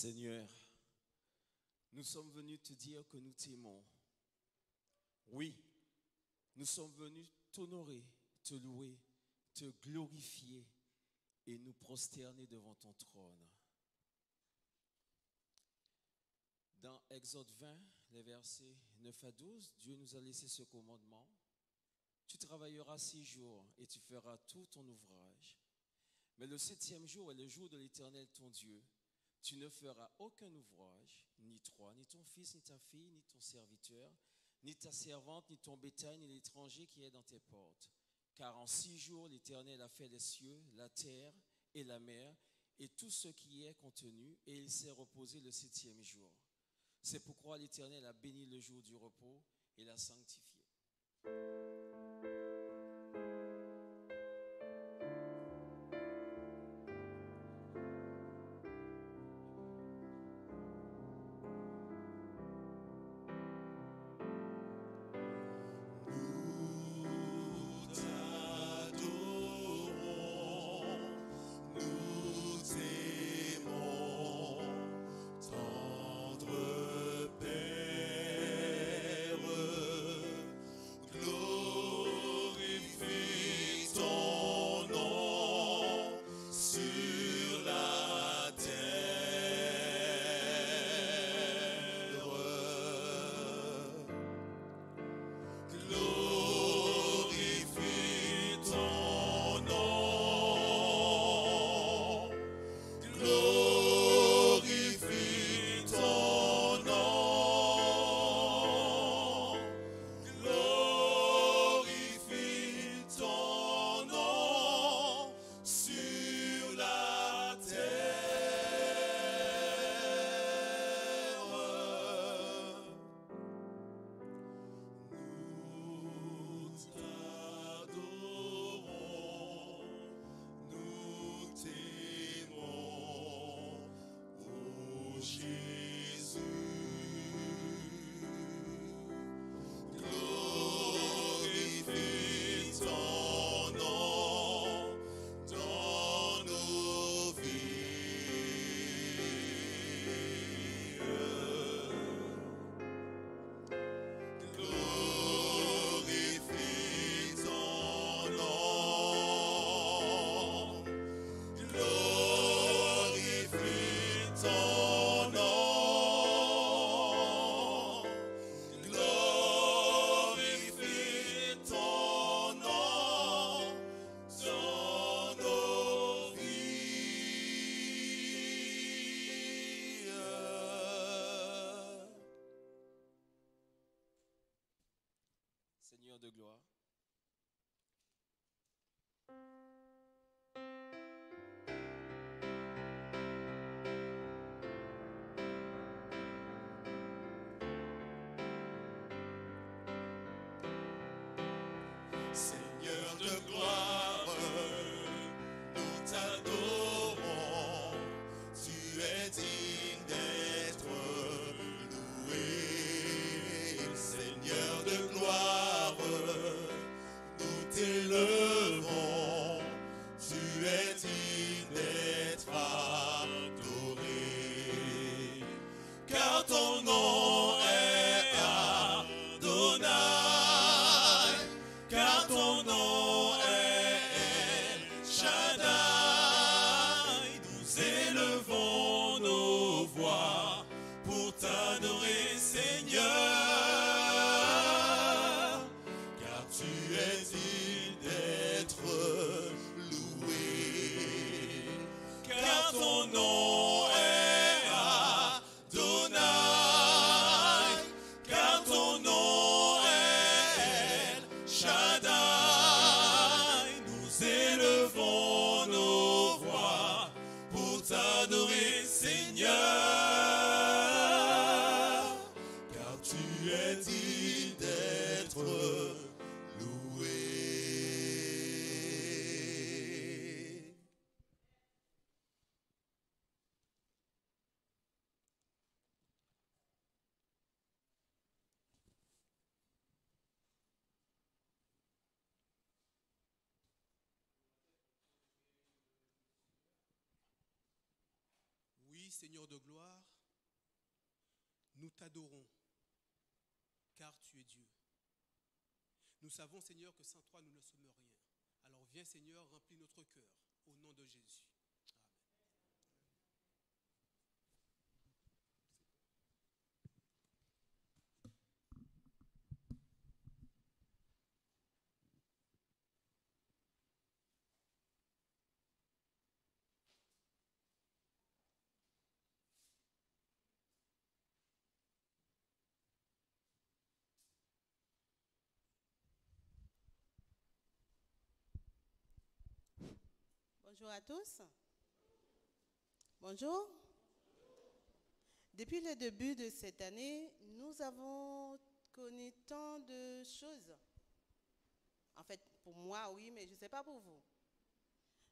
Seigneur, nous sommes venus te dire que nous t'aimons. Oui, nous sommes venus t'honorer, te louer, te glorifier et nous prosterner devant ton trône. Dans Exode 20, les versets 9 à 12, Dieu nous a laissé ce commandement. Tu travailleras 6 jours et tu feras tout ton ouvrage. Mais le 7e jour est le jour de l'Éternel ton Dieu. Tu ne feras aucun ouvrage, ni toi, ni ton fils, ni ta fille, ni ton serviteur, ni ta servante, ni ton bétail, ni l'étranger qui est dans tes portes. Car en 6 jours, l'Éternel a fait les cieux, la terre et la mer, et tout ce qui y est contenu, et il s'est reposé le 7e jour. C'est pourquoi l'Éternel a béni le jour du repos et l'a sanctifié. Seigneur de gloire, Seigneur de gloire, nous t'adorons, tu es digne d'être loué. Seigneur de gloire, nous t'élevons, tu es digne d'être adoré. Car ton nom est Adonai, car ton nom est El Shaddai. Nous élevons nos voix pour t'adorer, Seigneur, car tu es digne d'être loué. Car ton nom est Adonai, car ton nom est El Shaddai. Nous élevons nos voix pour t'adorer, Seigneur, car tu es digne d'être loué. Seigneur de gloire, nous t'adorons, car tu es Dieu. Nous savons, Seigneur, que sans toi, nous ne sommes rien. Alors viens, Seigneur, remplis notre cœur, au nom de Jésus. Bonjour à tous. Bonjour. Depuis le début de cette année, nous avons connu tant de choses. En fait, pour moi, oui, mais je ne sais pas pour vous.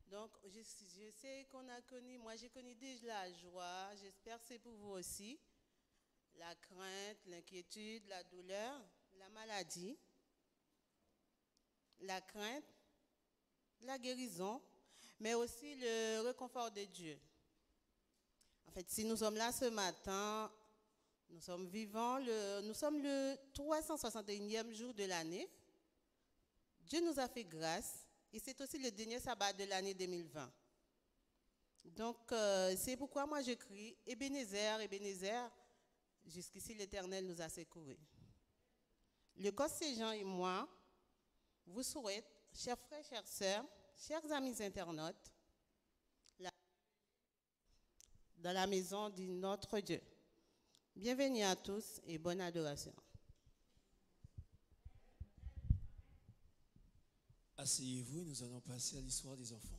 Donc, je sais qu'on a connu, moi j'ai connu déjà la joie, j'espère que c'est pour vous aussi. La crainte, l'inquiétude, la douleur, la maladie, la crainte, la guérison, mais aussi le réconfort de Dieu. En fait, si nous sommes là ce matin, nous sommes vivants, nous sommes le 361e jour de l'année. Dieu nous a fait grâce et c'est aussi le dernier sabbat de l'année 2020. Donc, c'est pourquoi moi je crie « Ebenezer, Ebenezer », jusqu'ici l'Éternel nous a secourus. Le conseiller Jean et moi vous souhaitent, chers frères, chères sœurs, chers amis internautes, dans la maison de notre Dieu. Bienvenue à tous et bonne adoration. Asseyez-vous et nous allons passer à l'histoire des enfants.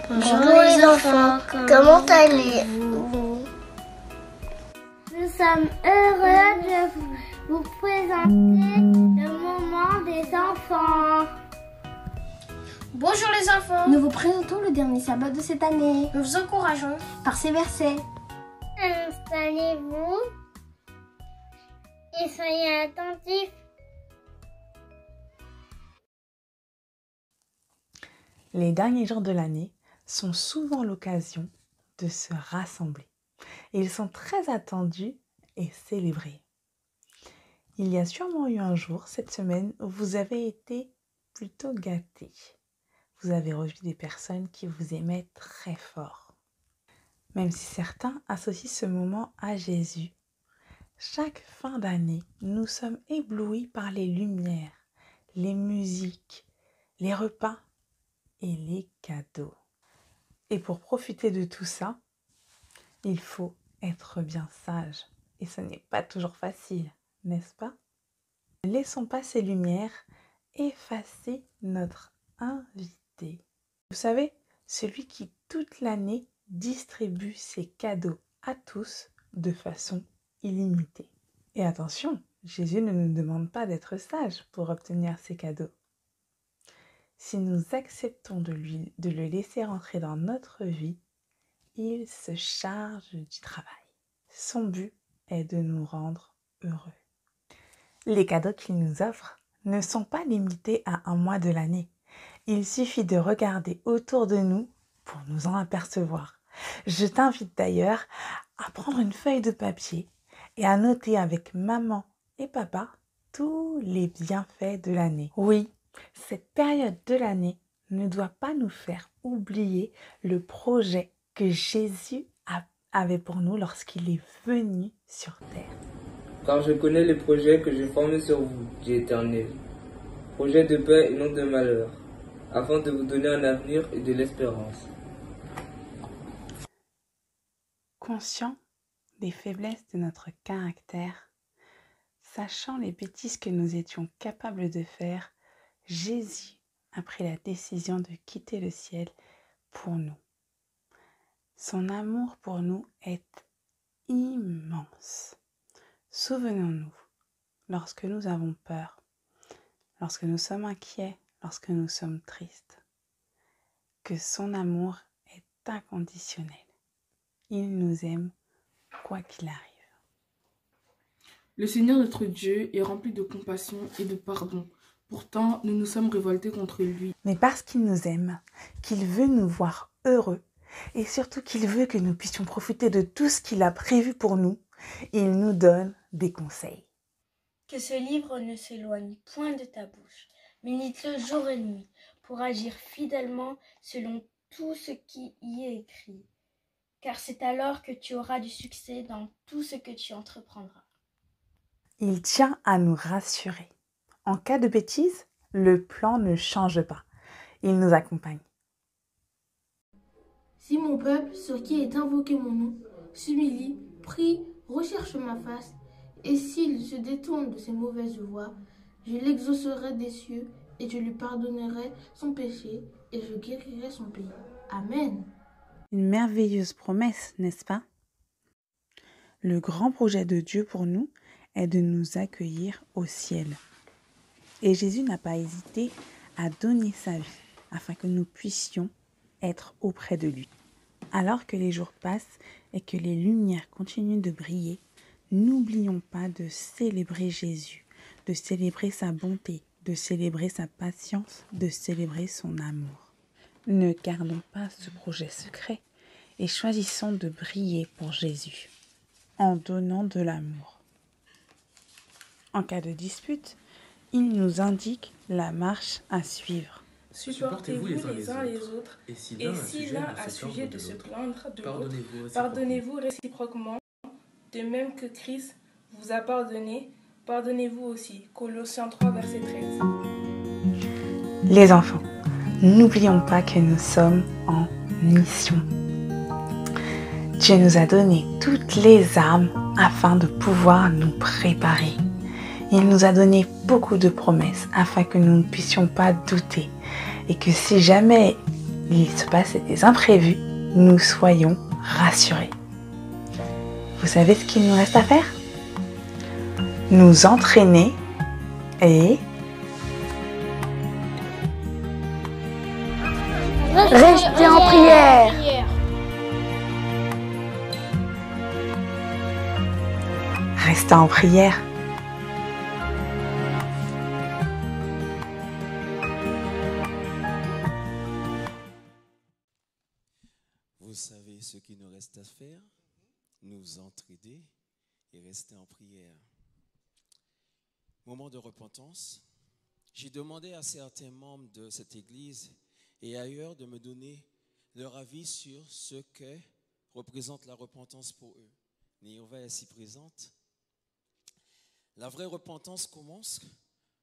Bonjour les enfants, comment allez-vous? Nous sommes heureux de vous présenter le moment des enfants. Bonjour les enfants, nous vous présentons le dernier sabbat de cette année. Nous vous encourageons par ces versets. Installez-vous et soyez attentifs. Les derniers jours de l'année sont souvent l'occasion de se rassembler. Ils sont très attendus et célébrés. Il y a sûrement eu un jour cette semaine où vous avez été plutôt gâtés. Vous avez revu des personnes qui vous aimaient très fort. Même si certains associent ce moment à Jésus, chaque fin d'année, nous sommes éblouis par les lumières, les musiques, les repas et les cadeaux. Et pour profiter de tout ça, il faut être bien sage. Et ce n'est pas toujours facile, n'est-ce pas? Ne laissons pas ces lumières effacer notre invité. Vous savez, celui qui toute l'année distribue ses cadeaux à tous de façon illimitée. Et attention, Jésus ne nous demande pas d'être sages pour obtenir ses cadeaux. Si nous acceptons de le laisser entrer dans notre vie, il se charge du travail. Son but est de nous rendre heureux. Les cadeaux qu'il nous offre ne sont pas limités à un mois de l'année. Il suffit de regarder autour de nous pour nous en apercevoir. Je t'invite d'ailleurs à prendre une feuille de papier et à noter avec maman et papa tous les bienfaits de l'année. Oui, cette période de l'année ne doit pas nous faire oublier le projet que Jésus avait pour nous lorsqu'il est venu sur terre. Car je connais les projets que j'ai formés sur vous, dit l'Éternel. Projets de paix et non de malheur, afin de vous donner un avenir et de l'espérance. Conscient des faiblesses de notre caractère, sachant les bêtises que nous étions capables de faire, Jésus a pris la décision de quitter le ciel pour nous. Son amour pour nous est immense. Souvenons-nous, lorsque nous avons peur, lorsque nous sommes inquiets, lorsque nous sommes tristes, que son amour est inconditionnel. Il nous aime quoi qu'il arrive. Le Seigneur notre Dieu est rempli de compassion et de pardon. Pourtant, nous nous sommes révoltés contre lui. Mais parce qu'il nous aime, qu'il veut nous voir heureux, et surtout qu'il veut que nous puissions profiter de tout ce qu'il a prévu pour nous, il nous donne des conseils. Que ce livre ne s'éloigne point de ta bouche. Médite-le jour et nuit pour agir fidèlement selon tout ce qui y est écrit. Car c'est alors que tu auras du succès dans tout ce que tu entreprendras. Il tient à nous rassurer. En cas de bêtise, le plan ne change pas. Il nous accompagne. Si mon peuple, sur qui est invoqué mon nom, s'humilie, prie, recherche ma face, et s'il se détourne de ses mauvaises voies, je l'exaucerai des cieux, et je lui pardonnerai son péché, et je guérirai son pays. Amen. Une merveilleuse promesse, n'est-ce pas? Le grand projet de Dieu pour nous est de nous accueillir au ciel. Et Jésus n'a pas hésité à donner sa vie afin que nous puissions être auprès de lui. Alors que les jours passent et que les lumières continuent de briller, n'oublions pas de célébrer Jésus, de célébrer sa bonté, de célébrer sa patience, de célébrer son amour. Ne gardons pas ce projet secret et choisissons de briller pour Jésus en donnant de l'amour. En cas de dispute, il nous indique la marche à suivre. Supportez-vous les uns les autres, et si l'un a sujet de se plaindre de l'autre, pardonnez-vous réciproquement, de même que Christ vous a pardonné, pardonnez-vous aussi. Colossiens 3, verset 13. Les enfants, n'oublions pas que nous sommes en mission. Dieu nous a donné toutes les armes afin de pouvoir nous préparer. Il nous a donné beaucoup de promesses afin que nous ne puissions pas douter et que si jamais il se passait des imprévus, nous soyons rassurés. Vous savez ce qu'il nous reste à faire? Nous entraîner et rester en prière. Rester en prière. Vous savez ce qu'il nous reste à faire? Nous entraider et rester en prière. Moment de repentance. J'ai demandé à certains membres de cette église et ailleurs de me donner leur avis sur ce que représente la repentance pour eux. Néova est ici présente. La vraie repentance commence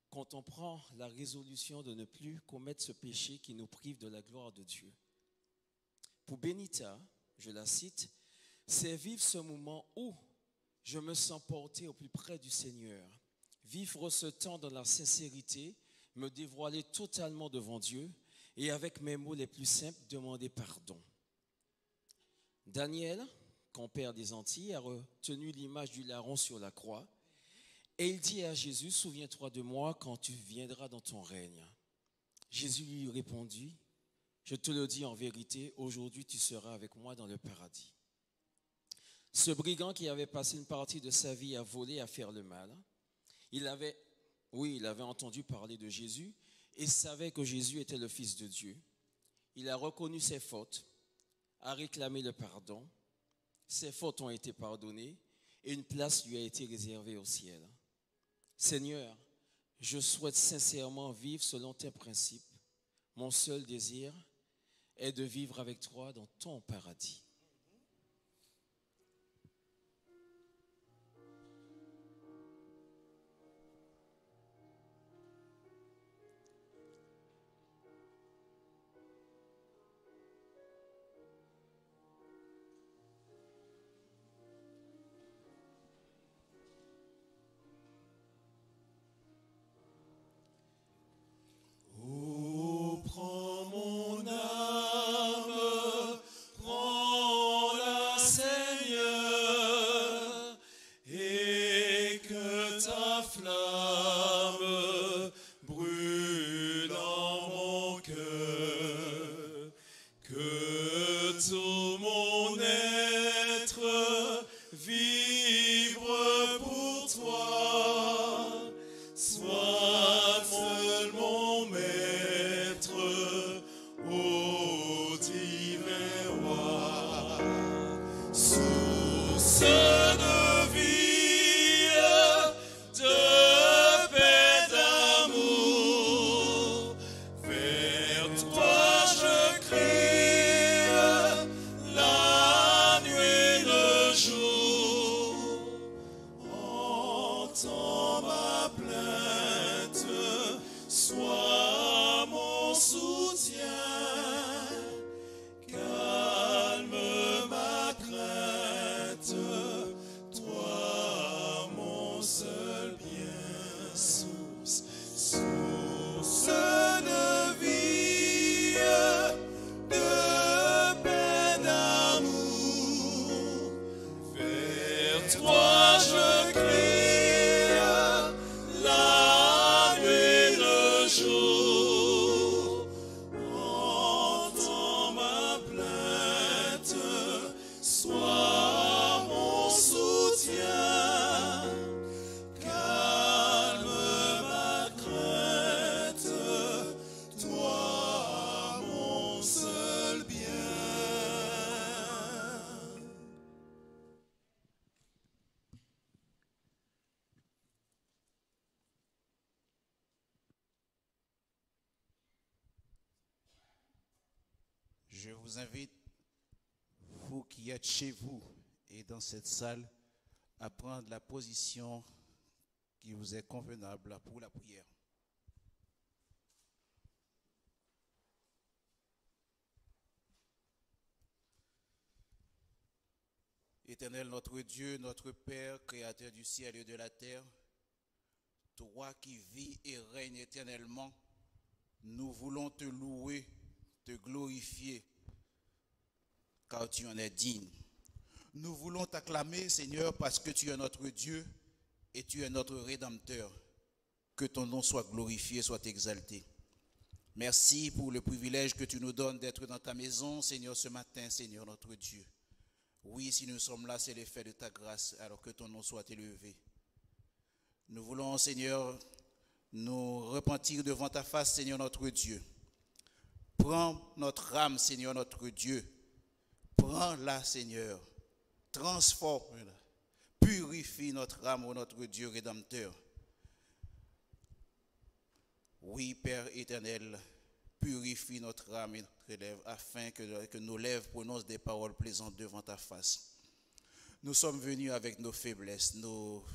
quand on prend la résolution de ne plus commettre ce péché qui nous prive de la gloire de Dieu. Pour Benita, je la cite, c'est vivre ce moment où je me sens porté au plus près du Seigneur. Vivre ce temps dans la sincérité, me dévoiler totalement devant Dieu et avec mes mots les plus simples, demander pardon. Daniel, compère des Antilles, a retenu l'image du larron sur la croix et il dit à Jésus, souviens-toi de moi quand tu viendras dans ton règne. Jésus lui répondit, je te le dis en vérité, aujourd'hui tu seras avec moi dans le paradis. Ce brigand qui avait passé une partie de sa vie à voler, à faire le mal, il avait entendu parler de Jésus et savait que Jésus était le Fils de Dieu. Il a reconnu ses fautes, a réclamé le pardon, ses fautes ont été pardonnées et une place lui a été réservée au ciel. Seigneur, je souhaite sincèrement vivre selon tes principes. Mon seul désir est de vivre avec toi dans ton paradis. Oh, prends mon âme, prends Je vous invite, vous qui êtes chez vous et dans cette salle, à prendre la position qui vous est convenable pour la prière. Éternel notre Dieu, notre Père, Créateur du ciel et de la terre, toi qui vis et règnes éternellement, nous voulons te louer, te glorifier, car tu en es digne. Nous voulons t'acclamer, Seigneur, parce que tu es notre Dieu et tu es notre Rédempteur. Que ton nom soit glorifié, soit exalté. Merci pour le privilège que tu nous donnes d'être dans ta maison, Seigneur, ce matin, Seigneur, notre Dieu. Oui, si nous sommes là, c'est l'effet de ta grâce, alors que ton nom soit élevé. Nous voulons, Seigneur, nous repentir devant ta face, Seigneur, notre Dieu. Prends notre âme, Seigneur, notre Dieu. Prends-la, Seigneur. Transforme-la. Purifie notre âme, ô notre Dieu Rédempteur. Oui, Père éternel, purifie notre âme et notre lèvre, afin que nos lèvres prononcent des paroles plaisantes devant ta face. Nous sommes venus avec nos faiblesses, nos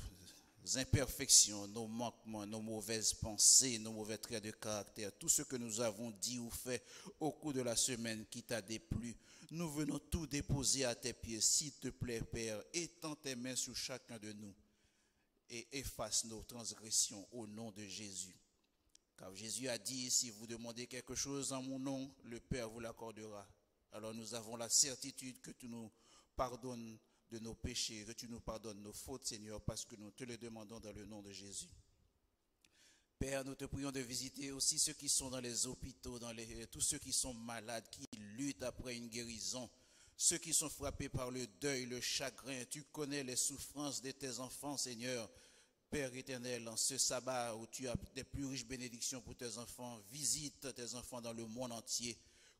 imperfections, nos manquements, nos mauvaises pensées, nos mauvais traits de caractère, tout ce que nous avons dit ou fait au cours de la semaine qui t'a déplu. Nous venons tout déposer à tes pieds. S'il te plaît, Père, étends tes mains sur chacun de nous et efface nos transgressions au nom de Jésus. Car Jésus a dit, si vous demandez quelque chose en mon nom, le Père vous l'accordera. Alors nous avons la certitude que tu nous pardonnes de nos péchés, que tu nous pardonnes nos fautes, Seigneur, parce que nous te le demandons dans le nom de Jésus. Père, nous te prions de visiter aussi ceux qui sont dans les hôpitaux, tous ceux qui sont malades, qui luttent après une guérison, ceux qui sont frappés par le deuil, le chagrin. Tu connais les souffrances de tes enfants, Seigneur. Père éternel, en ce sabbat où tu as des plus riches bénédictions pour tes enfants, visite tes enfants dans le monde entier.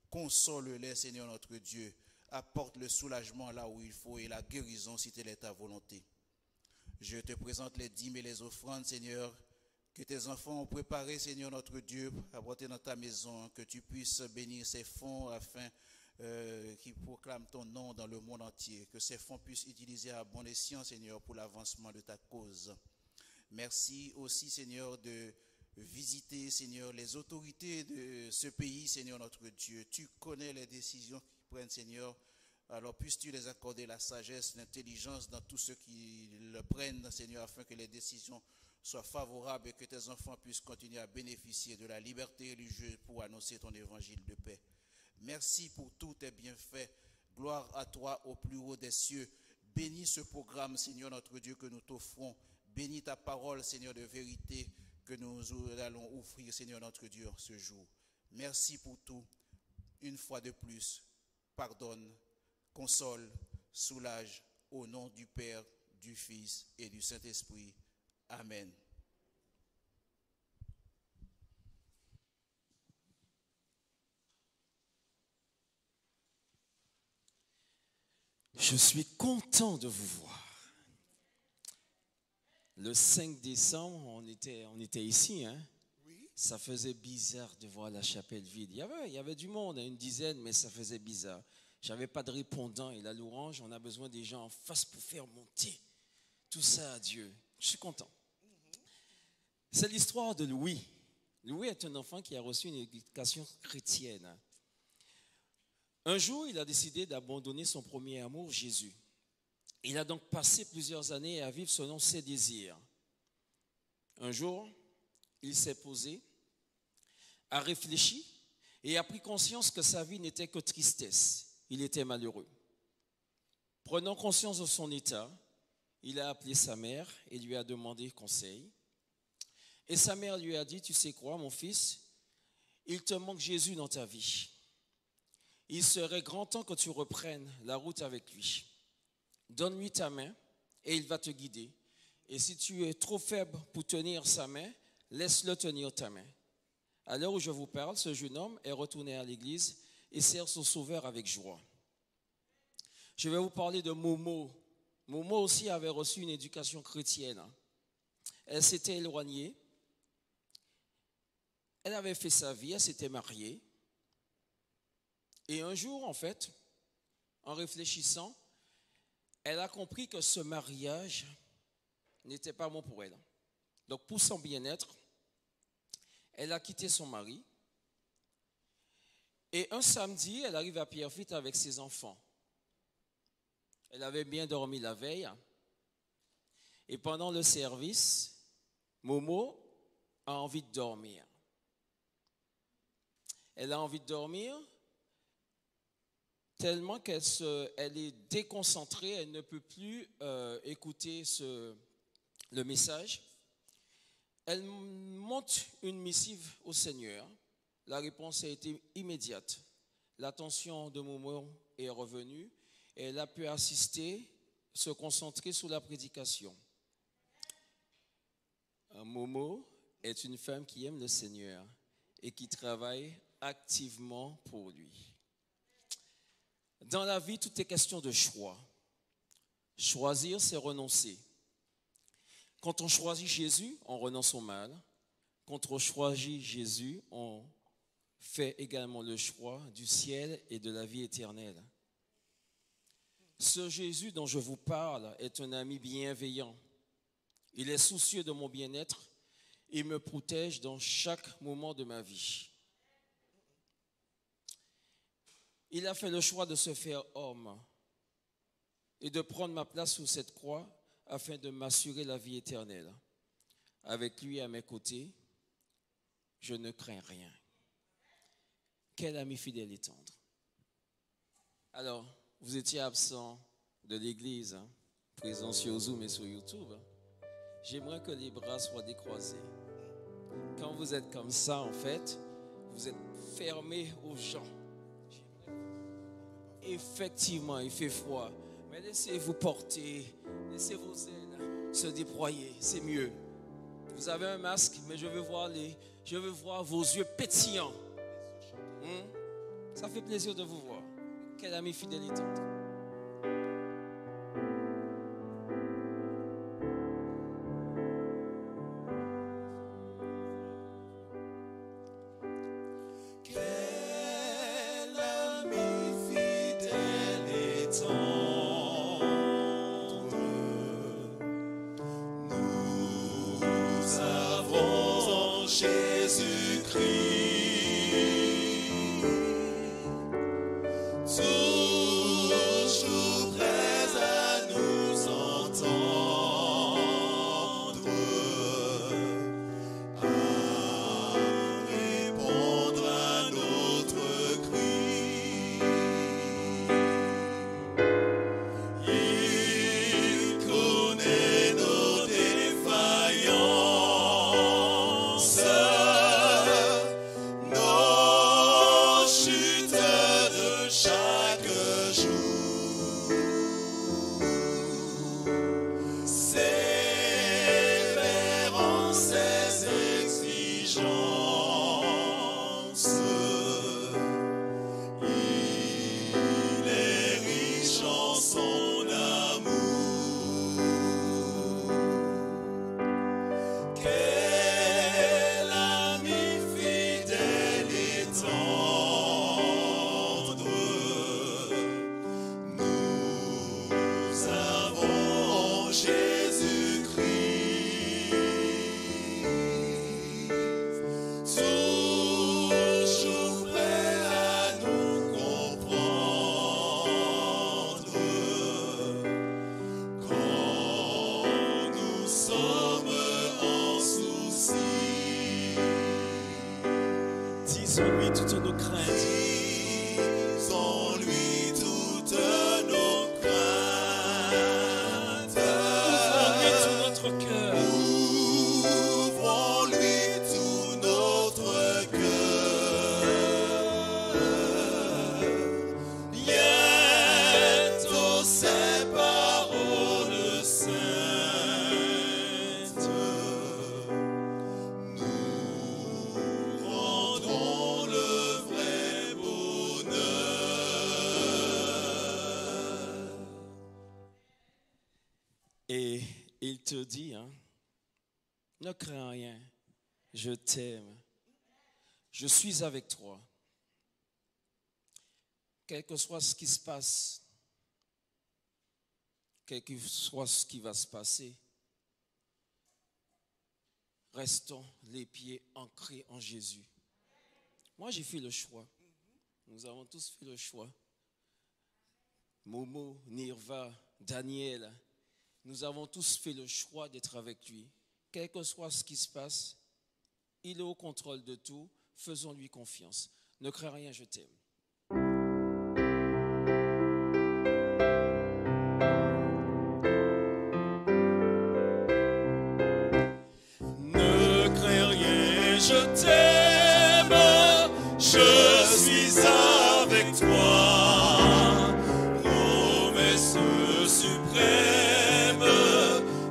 Console-les, Seigneur notre Dieu. Apporte le soulagement là où il faut et la guérison si telle est ta volonté. Je te présente les dîmes et les offrandes, Seigneur, que tes enfants ont préparé, Seigneur notre Dieu, à porter dans ta maison, que tu puisses bénir ces fonds afin qu'ils proclament ton nom dans le monde entier, que ces fonds puissent utiliser à bon escient, Seigneur, pour l'avancement de ta cause. Merci aussi, Seigneur, de visiter, Seigneur, les autorités de ce pays, Seigneur notre Dieu. Tu connais les décisions qu'ils prennent, Seigneur. Alors puisses-tu les accorder la sagesse, l'intelligence dans tout ce qu'ils le prennent, Seigneur, afin que les décisions soient favorables et que tes enfants puissent continuer à bénéficier de la liberté religieuse pour annoncer ton évangile de paix. Merci pour tous tes bienfaits. Gloire à toi au plus haut des cieux. Bénis ce programme, Seigneur notre Dieu, que nous t'offrons. Bénis ta parole, Seigneur, de vérité que nous allons offrir, Seigneur notre Dieu, ce jour. Merci pour tout. Une fois de plus, pardonne, console, soulage, au nom du Père, du Fils et du Saint-Esprit. Amen. Je suis content de vous voir. Le 5 décembre, on était ici, hein? Oui. Ça faisait bizarre de voir la chapelle vide. Il y avait du monde, une dizaine, mais ça faisait bizarre. J'avais pas de répondant et la louange, on a besoin des gens en face pour faire monter tout ça à Dieu. Je suis content. C'est l'histoire de Louis. Louis est un enfant qui a reçu une éducation chrétienne. Un jour, il a décidé d'abandonner son premier amour, Jésus. Il a donc passé plusieurs années à vivre selon ses désirs. Un jour, il s'est posé, a réfléchi et a pris conscience que sa vie n'était que tristesse. Il était malheureux. Prenant conscience de son état, il a appelé sa mère et lui a demandé conseil. Et sa mère lui a dit, tu sais quoi, mon fils, il te manque Jésus dans ta vie. Il serait grand temps que tu reprennes la route avec lui. Donne-lui ta main et il va te guider. Et si tu es trop faible pour tenir sa main, laisse-le tenir ta main. À l'heure où je vous parle, ce jeune homme est retourné à l'église et sert son sauveur avec joie. Je vais vous parler de Momo. Momo aussi avait reçu une éducation chrétienne. Elle s'était éloignée. Elle avait fait sa vie, elle s'était mariée. Et un jour, en fait, en réfléchissant, elle a compris que ce mariage n'était pas bon pour elle. Donc, pour son bien-être, elle a quitté son mari. Et un samedi, elle arrive à Pierrefitte avec ses enfants. Elle avait bien dormi la veille. Et pendant le service, Momo a envie de dormir. Elle a envie de dormir tellement qu'elle est déconcentrée, elle ne peut plus écouter le message. Elle monte une missive au Seigneur. La réponse a été immédiate. L'attention de Momo est revenue et elle a pu assister, se concentrer sur la prédication. Momo est une femme qui aime le Seigneur et qui travaille activement pour lui. Dans la vie, tout est question de choix. Choisir, c'est renoncer. Quand on choisit Jésus, on renonce au mal. Quand on choisit Jésus, on fait également le choix du ciel et de la vie éternelle. Ce Jésus dont je vous parle est un ami bienveillant. Il est soucieux de mon bien-être. Il me protège dans chaque moment de ma vie. Il a fait le choix de se faire homme et de prendre ma place sur cette croix afin de m'assurer la vie éternelle. Avec lui à mes côtés, je ne crains rien. Quel ami fidèle et tendre. Alors, vous étiez absent de l'église, présent sur Zoom et sur YouTube. J'aimerais que les bras soient décroisés. Quand vous êtes comme ça, en fait, vous êtes fermé aux gens. Effectivement, il fait froid, mais laissez-vous porter, laissez vos ailes se déployer, c'est mieux. Vous avez un masque, mais je veux voir vos yeux pétillants. Ça fait plaisir de vous voir. Quel ami fidèle et tendre. Disons-lui toutes nos craintes. Disons-lui toutes nos craintes. Ouvrons-lui tout notre cœur. Ouvrons-lui tout notre cœur. Bientôt ces paroles saintes nous rendront le vrai bonheur. Et il te dit, ne crains rien, je t'aime, je suis avec toi. quel que soit ce qui se passe, quel que soit ce qui va se passer, restons les pieds ancrés en Jésus. Moi, j'ai fait le choix. Nous avons tous fait le choix. Momo, Nirva, Daniel, nous avons tous fait le choix d'être avec lui. Quel que soit ce qui se passe, il est au contrôle de tout. Faisons-lui confiance. Ne crains rien, je t'aime. Ne crains rien, je t'aime, je suis avec toi. Promesse suprême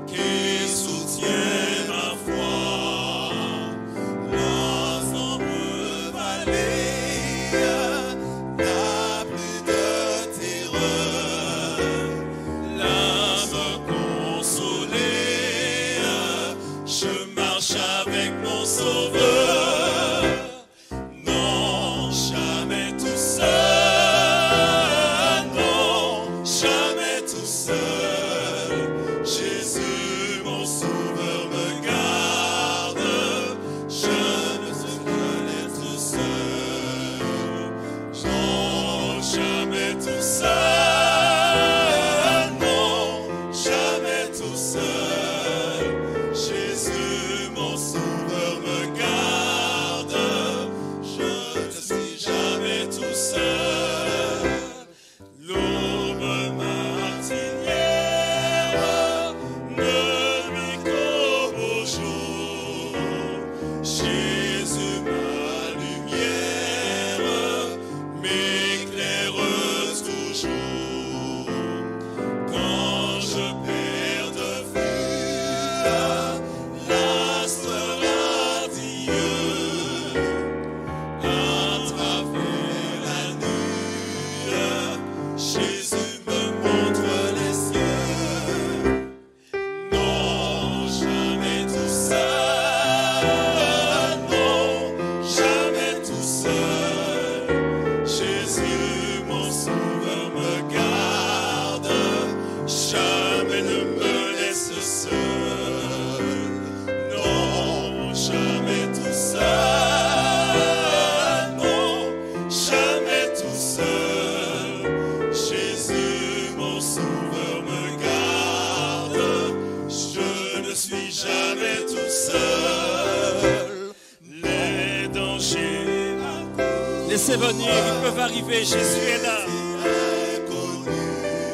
qui soutient ma foi. L'ensemble vallée n'a plus de terreur. L'âme consolée, je marche avec mon Sauveur. Non, jamais tout seul. Non, jamais tout seul. Jésus, mon Sauveur, me garde. Je ne suis jamais tout seul. Non, jamais tout seul. Non, jamais tout seul. Jésus, mon Sauveur, me garde. Je ne suis jamais tout seul. L'aube matinière ne nuit qu'au beau jour. Jésus, ma lumière, m'éclaire toujours. Quand je perds de vue l'astre radieux, à travers la nuit, Jésus me montre les cieux. Non, jamais tout seul. Non, jamais tout seul. Jésus, mon Sauveur, me garde. Jamais ne me laisse seul. Non, jamais tout seul. Non, jamais tout seul. Jésus, mon Sauveur, me garde. Je ne suis jamais tout seul. Les dangers, Laissez venir, ils peuvent arriver. Jésus est là.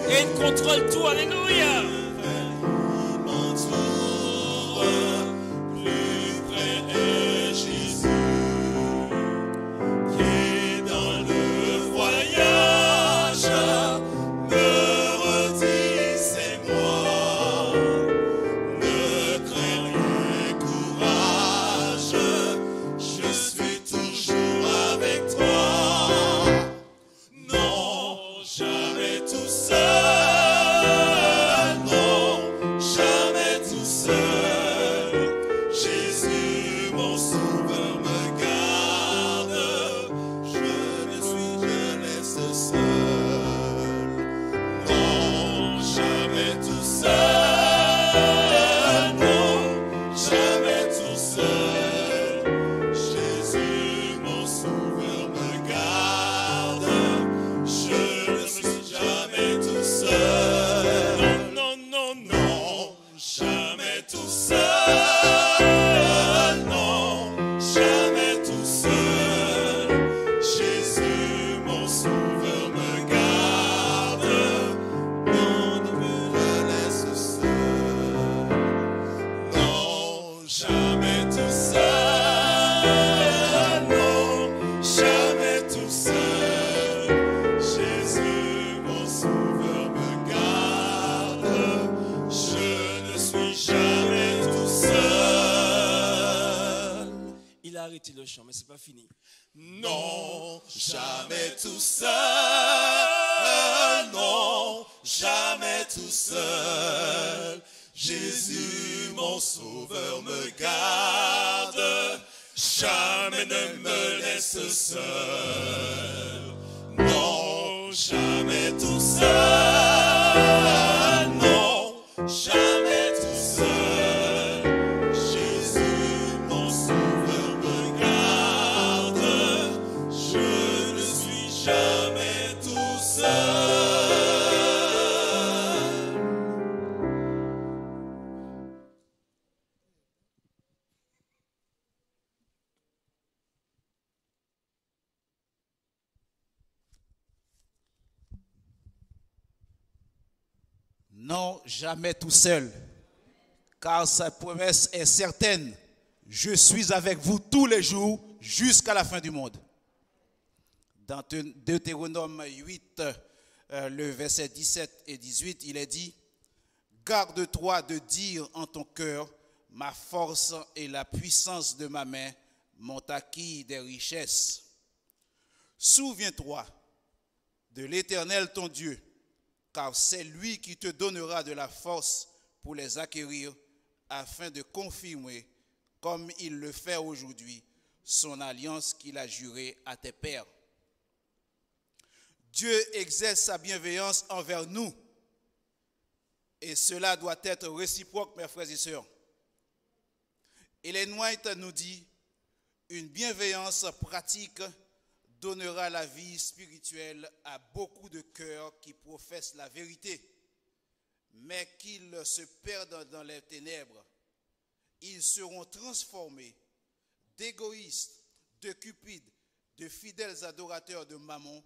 Et il contrôle tout. Alléluia. m'entourent, plus près est Jésus, qui dans le voyage me redit c'est moi. Ne crains rien, courage, je suis toujours avec toi. Non, jamais tout seul. Non, jamais tout seul. Jésus, mon Sauveur, me garde. Je ne suis, je laisse seul. Non, jamais tout seul. Non, jamais tout seul. Jésus, mon Sauveur, me garde. Je ne suis jamais tout seul. Non, non, non, non, jamais tout seul. Non, jamais tout seul. Jésus, mon Sauveur, me garde. Non, ne me laisse seul. Non, jamais tout seul. Non, jamais tout seul. Jésus, mon Sauveur, me garde. Je ne suis jamais tout seul. Il a arrêté le chant, mais c'est pas fini. Non, jamais tout seul. Non, jamais tout seul. Jésus, mon Sauveur, me garde. Jamais ne me laisse seul. Non, seul, non, jamais tout seul. Jésus, mon sauveur, me garde. Je ne suis jamais tout seul. Non, jamais tout seul, car sa promesse est certaine. Je suis avec vous tous les jours jusqu'à la fin du monde. Dans Deutéronome 8, le verset 17 et 18, il est dit: garde-toi de dire en ton cœur, ma force et la puissance de ma main m'ont acquis des richesses. Souviens-toi de l'Éternel ton Dieu, car c'est lui qui te donnera de la force pour les acquérir, afin de confirmer, comme il le fait aujourd'hui, son alliance qu'il a jurée à tes pères. Dieu exerce sa bienveillance envers nous, et cela doit être réciproque, mes frères et sœurs. Ellen White nous dit: une bienveillance pratique donnera la vie spirituelle à beaucoup de cœurs qui professent la vérité, mais qu'ils se perdent dans les ténèbres. Ils seront transformés d'égoïstes, de cupides, de fidèles adorateurs de Mammon.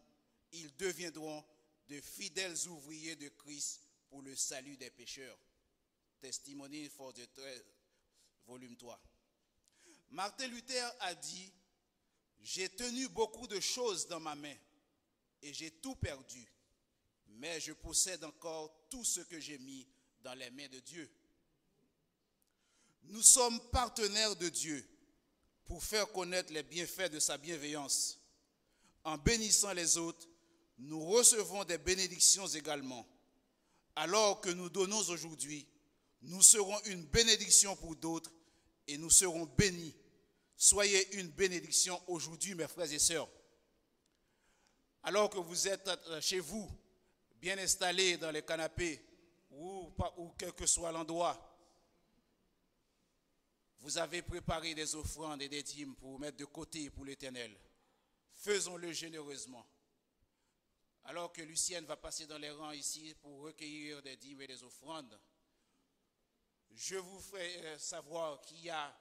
Ils deviendront de fidèles ouvriers de Christ pour le salut des pécheurs. Testimony for the volume 3. Martin Luther a dit: j'ai tenu beaucoup de choses dans ma main et j'ai tout perdu, mais je possède encore tout ce que j'ai mis dans les mains de Dieu. Nous sommes partenaires de Dieu pour faire connaître les bienfaits de sa bienveillance. En bénissant les autres, nous recevons des bénédictions également. Alors que nous donnons aujourd'hui, nous serons une bénédiction pour d'autres et nous serons bénis. Soyez une bénédiction aujourd'hui, mes frères et sœurs. Alors que vous êtes chez vous, bien installés dans les canapés ou quel que soit l'endroit, vous avez préparé des offrandes et des dîmes pour mettre de côté pour l'Éternel. Faisons-le généreusement. Alors que Lucienne va passer dans les rangs ici pour recueillir des dîmes et des offrandes, je vous ferai savoir qu'il y a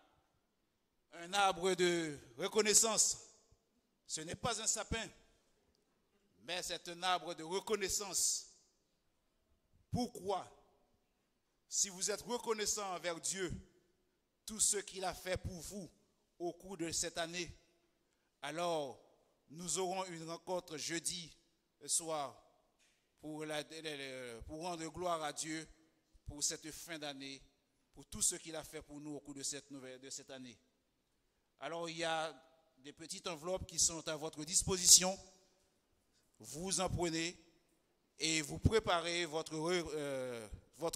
un arbre de reconnaissance. Ce n'est pas un sapin, mais c'est un arbre de reconnaissance. Pourquoi? Si vous êtes reconnaissant envers Dieu, tout ce qu'il a fait pour vous au cours de cette année, alors nous aurons une rencontre jeudi soir pour rendre gloire à Dieu pour cette fin d'année, pour tout ce qu'il a fait pour nous au cours de cette année. Alors il y a des petites enveloppes qui sont à votre disposition. Vous en prenez et vous préparez votre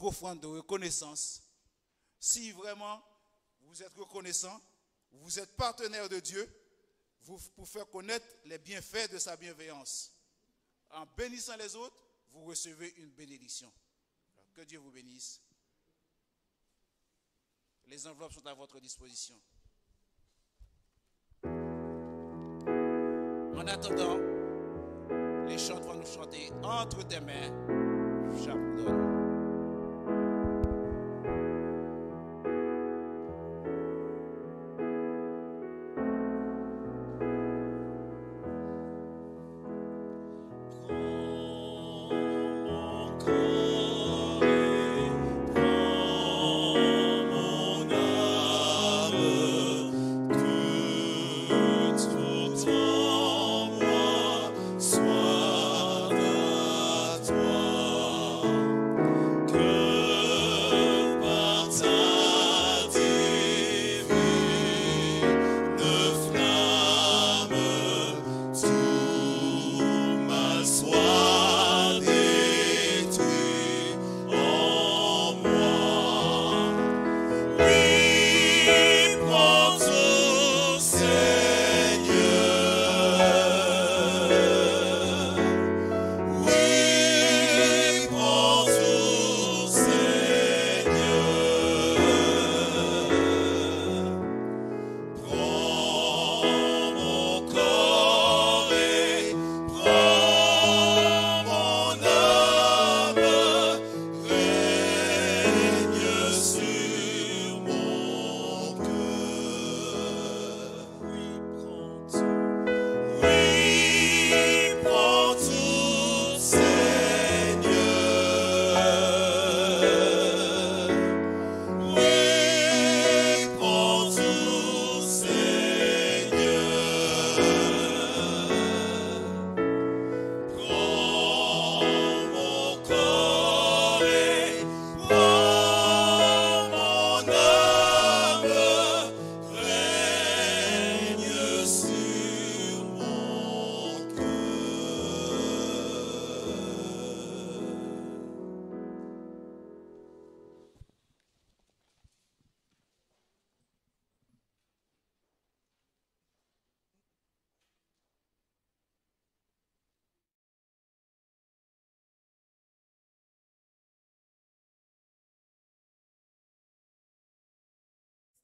offrande de reconnaissance. Si vraiment vous êtes reconnaissant, vous êtes partenaire de Dieu, pour faire connaître les bienfaits de sa bienveillance. En bénissant les autres, vous recevez une bénédiction. Alors, que Dieu vous bénisse. Les enveloppes sont à votre disposition. En attendant, les chants vont nous chanter entre tes mains, j'abandonne. Sois de toi.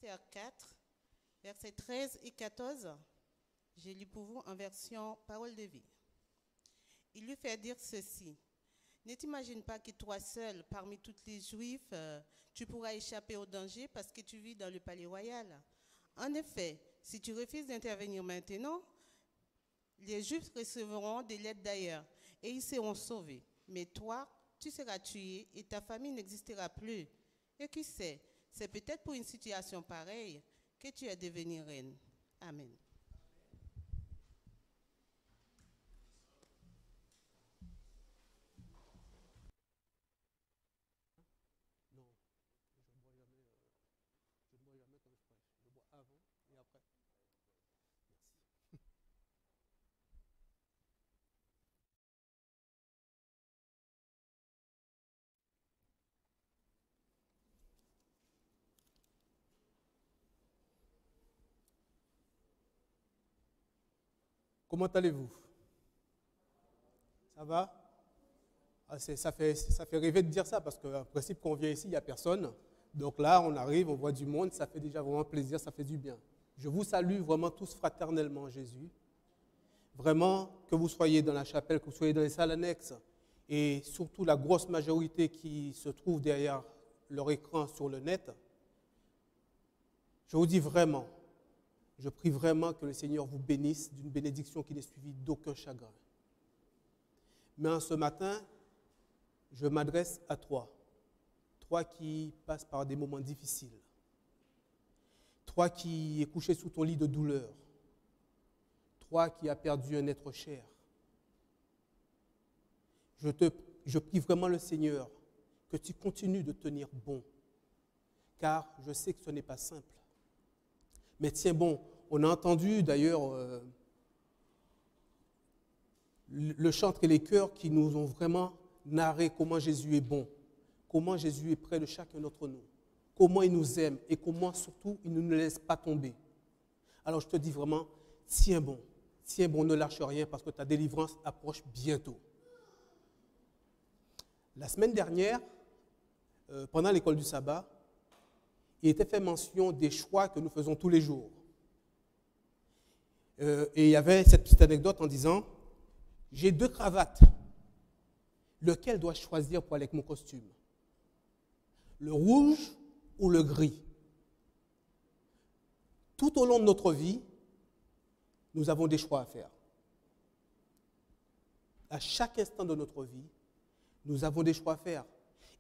Esther 4, versets 13 et 14. J'ai lu pour vous en version Parole de vie. Il lui fait dire ceci. Ne t'imagine pas que toi seul, parmi tous les Juifs, tu pourras échapper au danger parce que tu vis dans le palais royal. En effet, si tu refuses d'intervenir maintenant, les Juifs recevront des lettres d'ailleurs et ils seront sauvés. Mais toi, tu seras tué et ta famille n'existera plus. Et qui sait, c'est peut-être pour une situation pareille que tu es devenue reine. Amen. Non, je ne bois jamais quand je prêche. Je bois avant et après. Merci. Comment allez-vous? Ça va? Ça fait rêver de dire ça parce qu'en principe, quand on vient ici, il n'y a personne. Donc là, on arrive, on voit du monde, ça fait déjà vraiment plaisir, ça fait du bien. Je vous salue vraiment tous fraternellement, Jésus. Vraiment, que vous soyez dans la chapelle, que vous soyez dans les salles annexes et surtout la grosse majorité qui se trouve derrière leur écran sur le net, je vous dis vraiment, je prie vraiment que le Seigneur vous bénisse d'une bénédiction qui n'est suivie d'aucun chagrin. Mais en ce matin, je m'adresse à toi qui passes par des moments difficiles, toi qui es couché sous ton lit de douleur, toi qui as perdu un être cher. Je prie vraiment le Seigneur que tu continues de tenir bon, car je sais que ce n'est pas simple. Mais tiens bon, on a entendu d'ailleurs le chant et les chœurs qui nous ont vraiment narré comment Jésus est bon, comment Jésus est près de chacun d'entre nous, comment il nous aime et comment surtout il ne nous laisse pas tomber. Alors je te dis vraiment, tiens bon, ne lâche rien parce que ta délivrance approche bientôt. La semaine dernière, pendant l'école du sabbat, il était fait mention des choix que nous faisons tous les jours. Et il y avait cette petite anecdote en disant, j'ai 2 cravates, lequel dois-je choisir pour aller avec mon costume? Le rouge ou le gris? Tout au long de notre vie, nous avons des choix à faire. À chaque instant de notre vie, nous avons des choix à faire.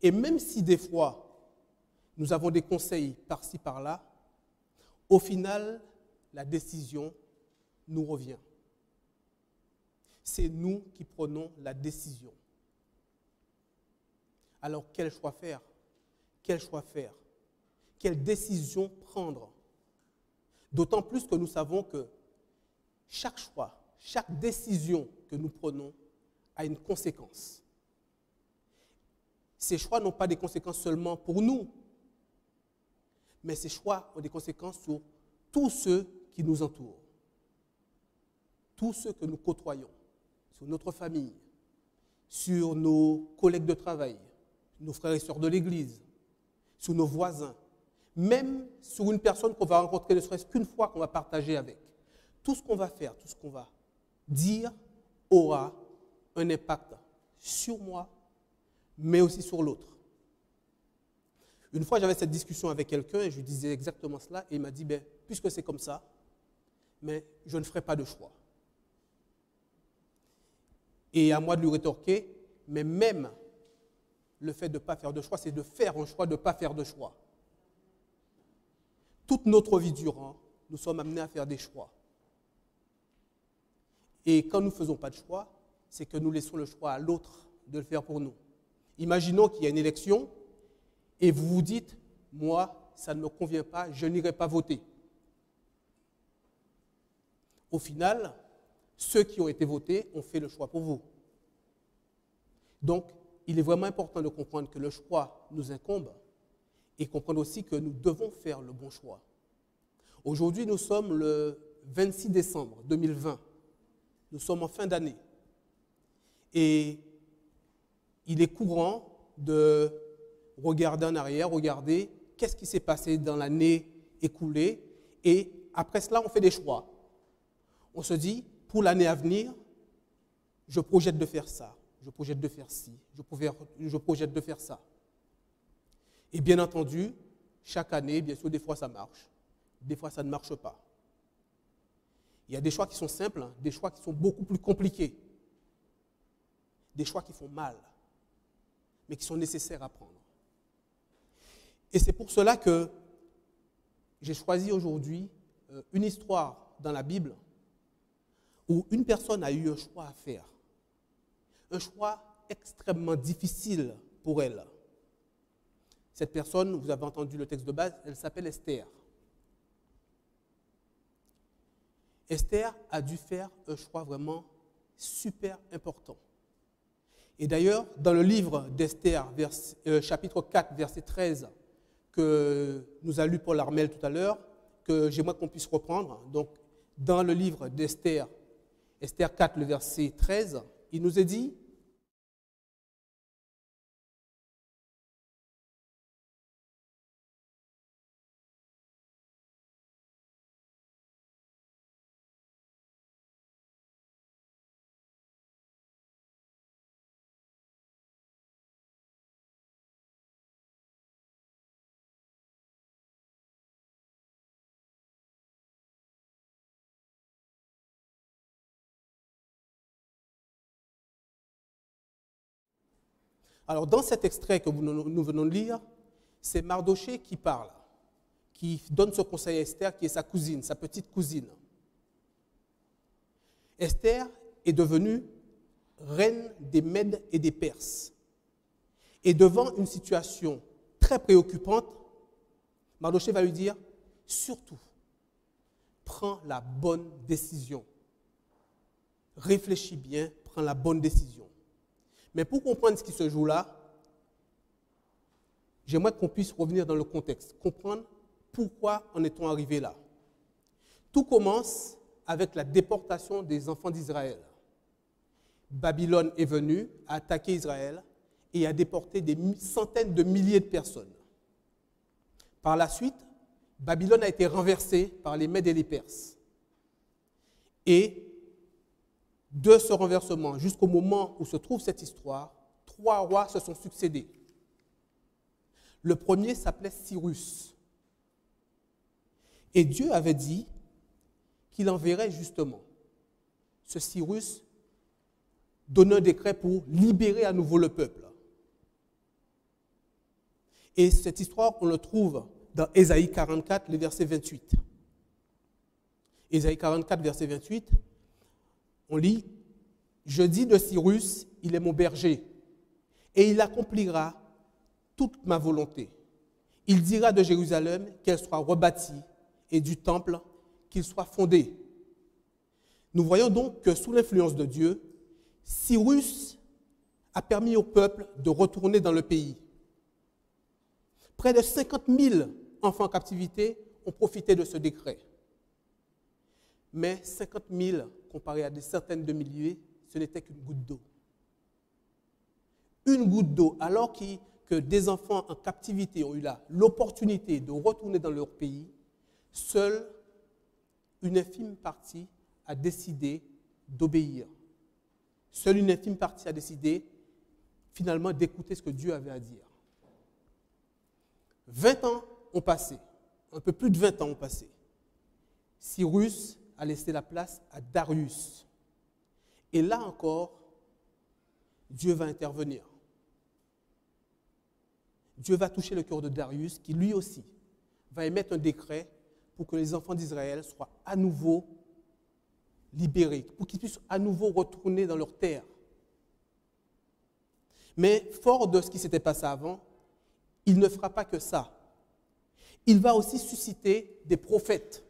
Et même si des fois, nous avons des conseils par-ci, par-là, au final, la décision nous revient. C'est nous qui prenons la décision. Alors, quel choix faire? Quel choix faire? Quelle décision prendre? D'autant plus que nous savons que chaque choix, chaque décision que nous prenons a une conséquence. Ces choix n'ont pas des conséquences seulement pour nous, mais ces choix ont des conséquences sur tous ceux qui nous entourent, tous ceux que nous côtoyons, sur notre famille, sur nos collègues de travail, nos frères et sœurs de l'Église, sur nos voisins, même sur une personne qu'on va rencontrer ne serait-ce qu'une fois qu'on va partager avec. Tout ce qu'on va faire, tout ce qu'on va dire aura un impact sur moi, mais aussi sur l'autre. Une fois, j'avais cette discussion avec quelqu'un et je lui disais exactement cela et il m'a dit, puisque c'est comme ça, mais je ne ferai pas de choix. Et à moi de lui rétorquer, mais même le fait de ne pas faire de choix, c'est de faire un choix de ne pas faire de choix. Toute notre vie durant, nous sommes amenés à faire des choix. Et quand nous ne faisons pas de choix, c'est que nous laissons le choix à l'autre de le faire pour nous. Imaginons qu'il y a une élection et vous vous dites, moi, ça ne me convient pas, je n'irai pas voter. Au final, ceux qui ont été votés ont fait le choix pour vous. Donc, il est vraiment important de comprendre que le choix nous incombe et comprendre aussi que nous devons faire le bon choix. Aujourd'hui, nous sommes le 26 décembre 2020. Nous sommes en fin d'année. Et il est courant de regarder en arrière, regarder qu'est-ce qui s'est passé dans l'année écoulée. Et après cela, on fait des choix. On se dit, pour l'année à venir, je projette de faire ça, je projette de faire ci, je projette de faire ça. Et bien entendu, chaque année, bien sûr, des fois ça marche, des fois ça ne marche pas. Il y a des choix qui sont simples, des choix qui sont beaucoup plus compliqués, des choix qui font mal, mais qui sont nécessaires à prendre. Et c'est pour cela que j'ai choisi aujourd'hui une histoire dans la Bible où une personne a eu un choix à faire, un choix extrêmement difficile pour elle. Cette personne, vous avez entendu le texte de base, elle s'appelle Esther. Esther a dû faire un choix vraiment super important. Et d'ailleurs, dans le livre d'Esther, chapitre 4, verset 13, que nous a lu Paul Armel tout à l'heure, que j'aimerais qu'on puisse reprendre. Donc, dans le livre d'Esther, Esther 4, le verset 13, il nous est dit: Alors, dans cet extrait que nous venons de lire, c'est Mardochée qui parle, qui donne ce conseil à Esther, qui est sa cousine, sa petite cousine. Esther est devenue reine des Mèdes et des Perses. Et devant une situation très préoccupante, Mardochée va lui dire, surtout, prends la bonne décision. Réfléchis bien, prends la bonne décision. Mais pour comprendre ce qui se joue là, j'aimerais qu'on puisse revenir dans le contexte, comprendre pourquoi en est-on arrivé là. Tout commence avec la déportation des enfants d'Israël. Babylone est venue, a attaqué Israël et a déporté des centaines de milliers de personnes. Par la suite, Babylone a été renversée par les Mèdes et les Perses. Et de ce renversement jusqu'au moment où se trouve cette histoire, 3 rois se sont succédés. Le premier s'appelait Cyrus. Et Dieu avait dit qu'il enverrait justement ce Cyrus donner un décret pour libérer à nouveau le peuple. Et cette histoire, on le trouve dans Ésaïe 44, le verset 28. Ésaïe 44, verset 28, on lit: je dis de Cyrus, il est mon berger, et il accomplira toute ma volonté. Il dira de Jérusalem qu'elle soit rebâtie, et du temple qu'il soit fondé. Nous voyons donc que sous l'influence de Dieu, Cyrus a permis au peuple de retourner dans le pays. Près de 50 000 enfants en captivité ont profité de ce décret. Mais 50 000, comparé à des centaines de milliers, ce n'était qu'une goutte d'eau. Une goutte d'eau, alors que des enfants en captivité ont eu l'opportunité de retourner dans leur pays, seule une infime partie a décidé d'obéir. Seule une infime partie a décidé finalement d'écouter ce que Dieu avait à dire. 20 ans ont passé, un peu plus de 20 ans ont passé. Cyrus a laissé la place à Darius. Et là encore, Dieu va intervenir. Dieu va toucher le cœur de Darius, qui lui aussi va émettre un décret pour que les enfants d'Israël soient à nouveau libérés, pour qu'ils puissent à nouveau retourner dans leur terre. Mais fort de ce qui s'était passé avant, il ne fera pas que ça. Il va aussi susciter des prophètes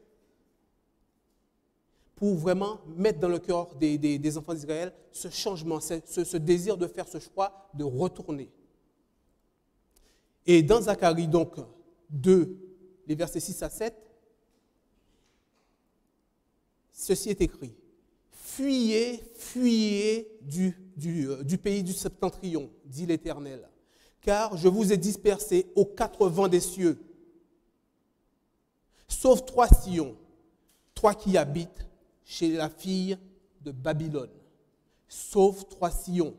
pour vraiment mettre dans le cœur des enfants d'Israël ce changement, ce désir de faire ce choix de retourner. Et dans Zacharie donc 2, les versets 6 à 7, ceci est écrit: fuyez, fuyez du pays du septentrion, dit l'Éternel, car je vous ai dispersés aux 4 vents des cieux. sauve-toi Sion, toi qui habites chez la fille de Babylone. Sauve-toi Sion.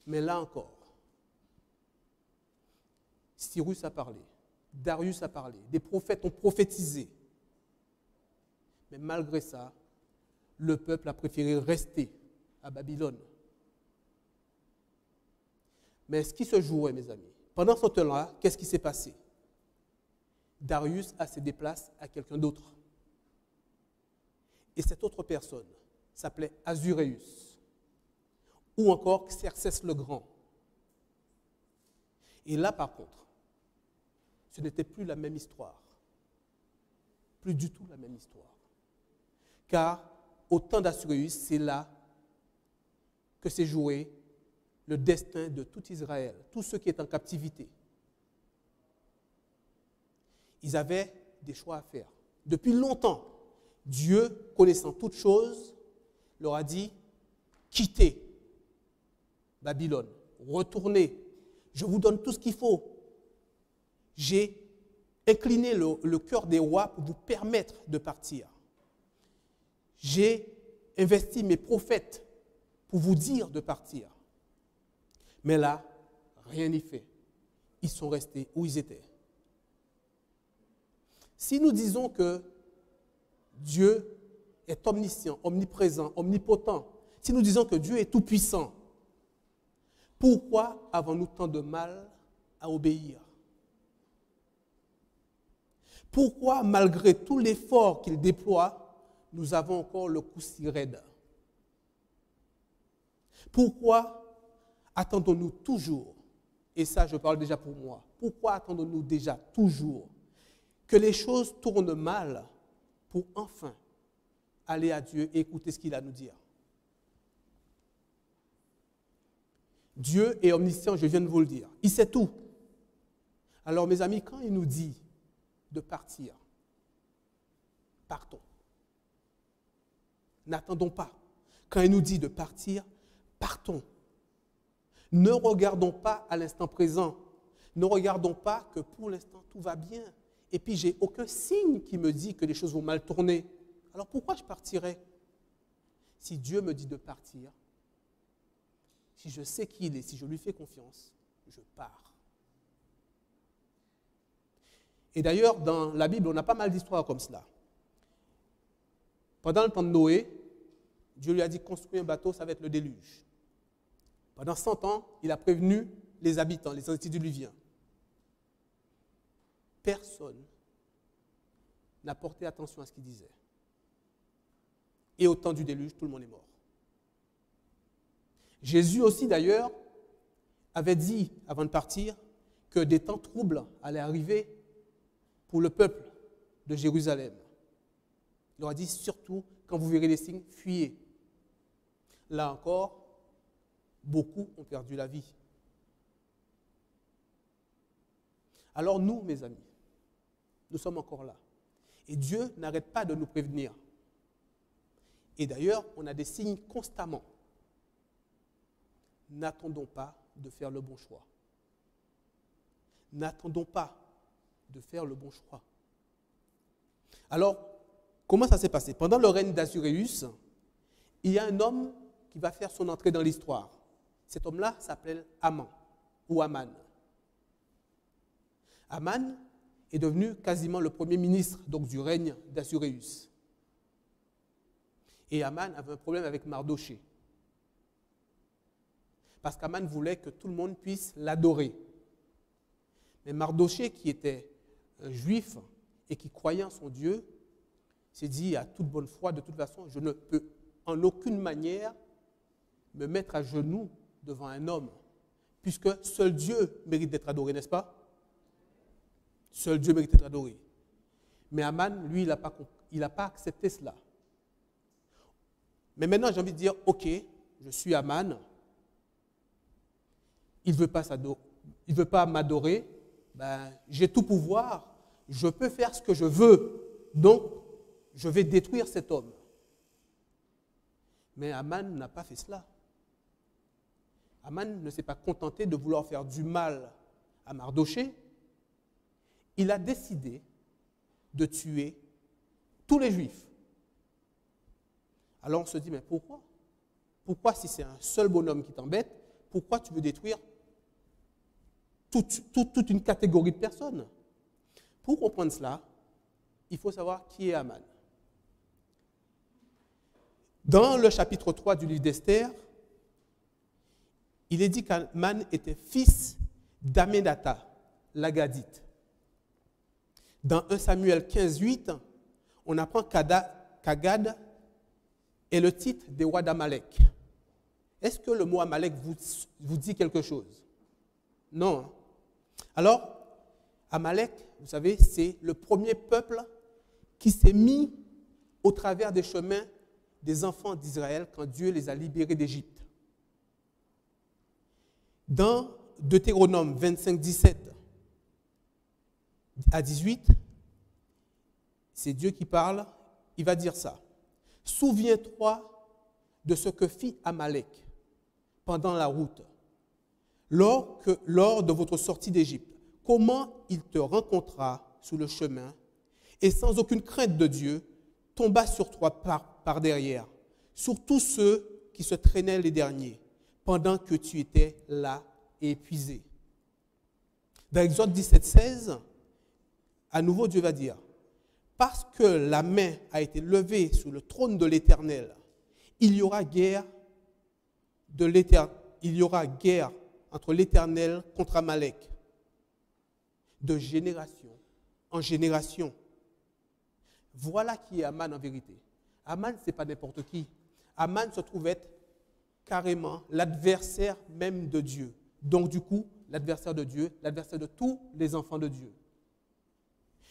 Mais là encore, Cyrus a parlé, Darius a parlé, des prophètes ont prophétisé. Mais malgré ça, le peuple a préféré rester à Babylone. Mais ce qui se jouait, mes amis, pendant ce temps-là, qu'est-ce qui s'est passé? Darius a cédé place à quelqu'un d'autre. Et cette autre personne s'appelait Assuérus, ou encore Xerxès le Grand. Et là, par contre, ce n'était plus la même histoire. Plus du tout la même histoire. Car au temps d'Assuérus, c'est là que s'est joué le destin de tout Israël, tous ceux qui étaient en captivité. Ils avaient des choix à faire. Depuis longtemps, Dieu, connaissant toutes choses, leur a dit « Quittez Babylone, retournez, je vous donne tout ce qu'il faut. J'ai incliné le cœur des rois pour vous permettre de partir. J'ai investi mes prophètes pour vous dire de partir. » Mais là, rien n'y fait. Ils sont restés où ils étaient. Si nous disons que Dieu est omniscient, omniprésent, omnipotent, si nous disons que Dieu est tout-puissant, pourquoi avons-nous tant de mal à obéir? Pourquoi, malgré tout l'effort qu'il déploie, nous avons encore le cou si raide? Pourquoi attendons-nous toujours, et ça je parle déjà pour moi, pourquoi attendons-nous déjà toujours que les choses tournent mal pour enfin aller à Dieu et écouter ce qu'il a à nous dire? Dieu est omniscient, je viens de vous le dire. Il sait tout. Alors mes amis, quand il nous dit de partir, partons. N'attendons pas. Quand il nous dit de partir, partons. Ne regardons pas à l'instant présent. Ne regardons pas que pour l'instant tout va bien. Et puis j'ai aucun signe qui me dit que les choses vont mal tourner. Alors pourquoi je partirais? Si Dieu me dit de partir, si je sais qui il est, si je lui fais confiance, je pars. Et d'ailleurs, dans la Bible, on a pas mal d'histoires comme cela. Pendant le temps de Noé, Dieu lui a dit construire un bateau, ça va être le déluge. Pendant 100 ans, il a prévenu les habitants, les antédiluviens. Personne n'a porté attention à ce qu'il disait. Et au temps du déluge, tout le monde est mort. Jésus aussi, d'ailleurs, avait dit, avant de partir, que des temps troubles allaient arriver pour le peuple de Jérusalem. Il leur a dit, surtout, quand vous verrez les signes, fuyez. Là encore, beaucoup ont perdu la vie. Alors nous, mes amis, nous sommes encore là. Et Dieu n'arrête pas de nous prévenir. Et d'ailleurs, on a des signes constamment. N'attendons pas de faire le bon choix. N'attendons pas de faire le bon choix. Alors, comment ça s'est passé? Pendant le règne d'Assuérus, il y a un homme qui va faire son entrée dans l'histoire. Cet homme-là s'appelle Haman, ou Haman. Haman est devenu quasiment le premier ministre donc, du règne d'Assuérus. Et Haman avait un problème avec Mardoché. Parce qu'Haman voulait que tout le monde puisse l'adorer. Mais Mardoché, qui était un juif et qui croyait en son Dieu, s'est dit à toute bonne foi, de toute façon, je ne peux en aucune manière me mettre à genoux devant un homme, puisque seul Dieu mérite d'être adoré, n'est-ce pas? Seul Dieu mérite d'être adoré. Mais Haman, lui, il n'a pas accepté cela. Mais maintenant, j'ai envie de dire, ok, je suis Haman, il ne veut pas m'adorer, ben, j'ai tout pouvoir, je peux faire ce que je veux, donc je vais détruire cet homme. Mais Haman n'a pas fait cela. Haman ne s'est pas contenté de vouloir faire du mal à Mardoché, il a décidé de tuer tous les Juifs. Alors on se dit, mais pourquoi? Pourquoi, si c'est un seul bonhomme qui t'embête, pourquoi tu veux détruire toute une catégorie de personnes? Pour comprendre cela, il faut savoir qui est Aman. Dans le chapitre 3 du livre d'Esther, il est dit qu'Aman était fils d'Aménata, l'Agadite. Dans 1 Samuel 15:8, on apprend qu'Agad est le titre des rois d'Amalek. Est-ce que le mot Amalek vous dit quelque chose? Non. Alors, Amalek, vous savez, c'est le premier peuple qui s'est mis au travers des chemins des enfants d'Israël quand Dieu les a libérés d'Égypte. Dans Deutéronome 25:17 à 18, c'est Dieu qui parle, il va dire ça. Souviens-toi de ce que fit Amalek pendant la route, lors de votre sortie d'Égypte, comment il te rencontra sur le chemin et sans aucune crainte de Dieu, tomba sur toi par derrière, sur tous ceux qui se traînaient les derniers, pendant que tu étais là et épuisé. Dans Exode 17:16, à nouveau Dieu va dire, parce que la main a été levée sur le trône de l'Éternel, il y aura guerre entre l'Éternel contre Amalek, de génération en génération. Voilà qui est Aman en vérité. Aman, ce n'est pas n'importe qui. Aman se trouve être carrément l'adversaire même de Dieu. Donc du coup, l'adversaire de Dieu, l'adversaire de tous les enfants de Dieu.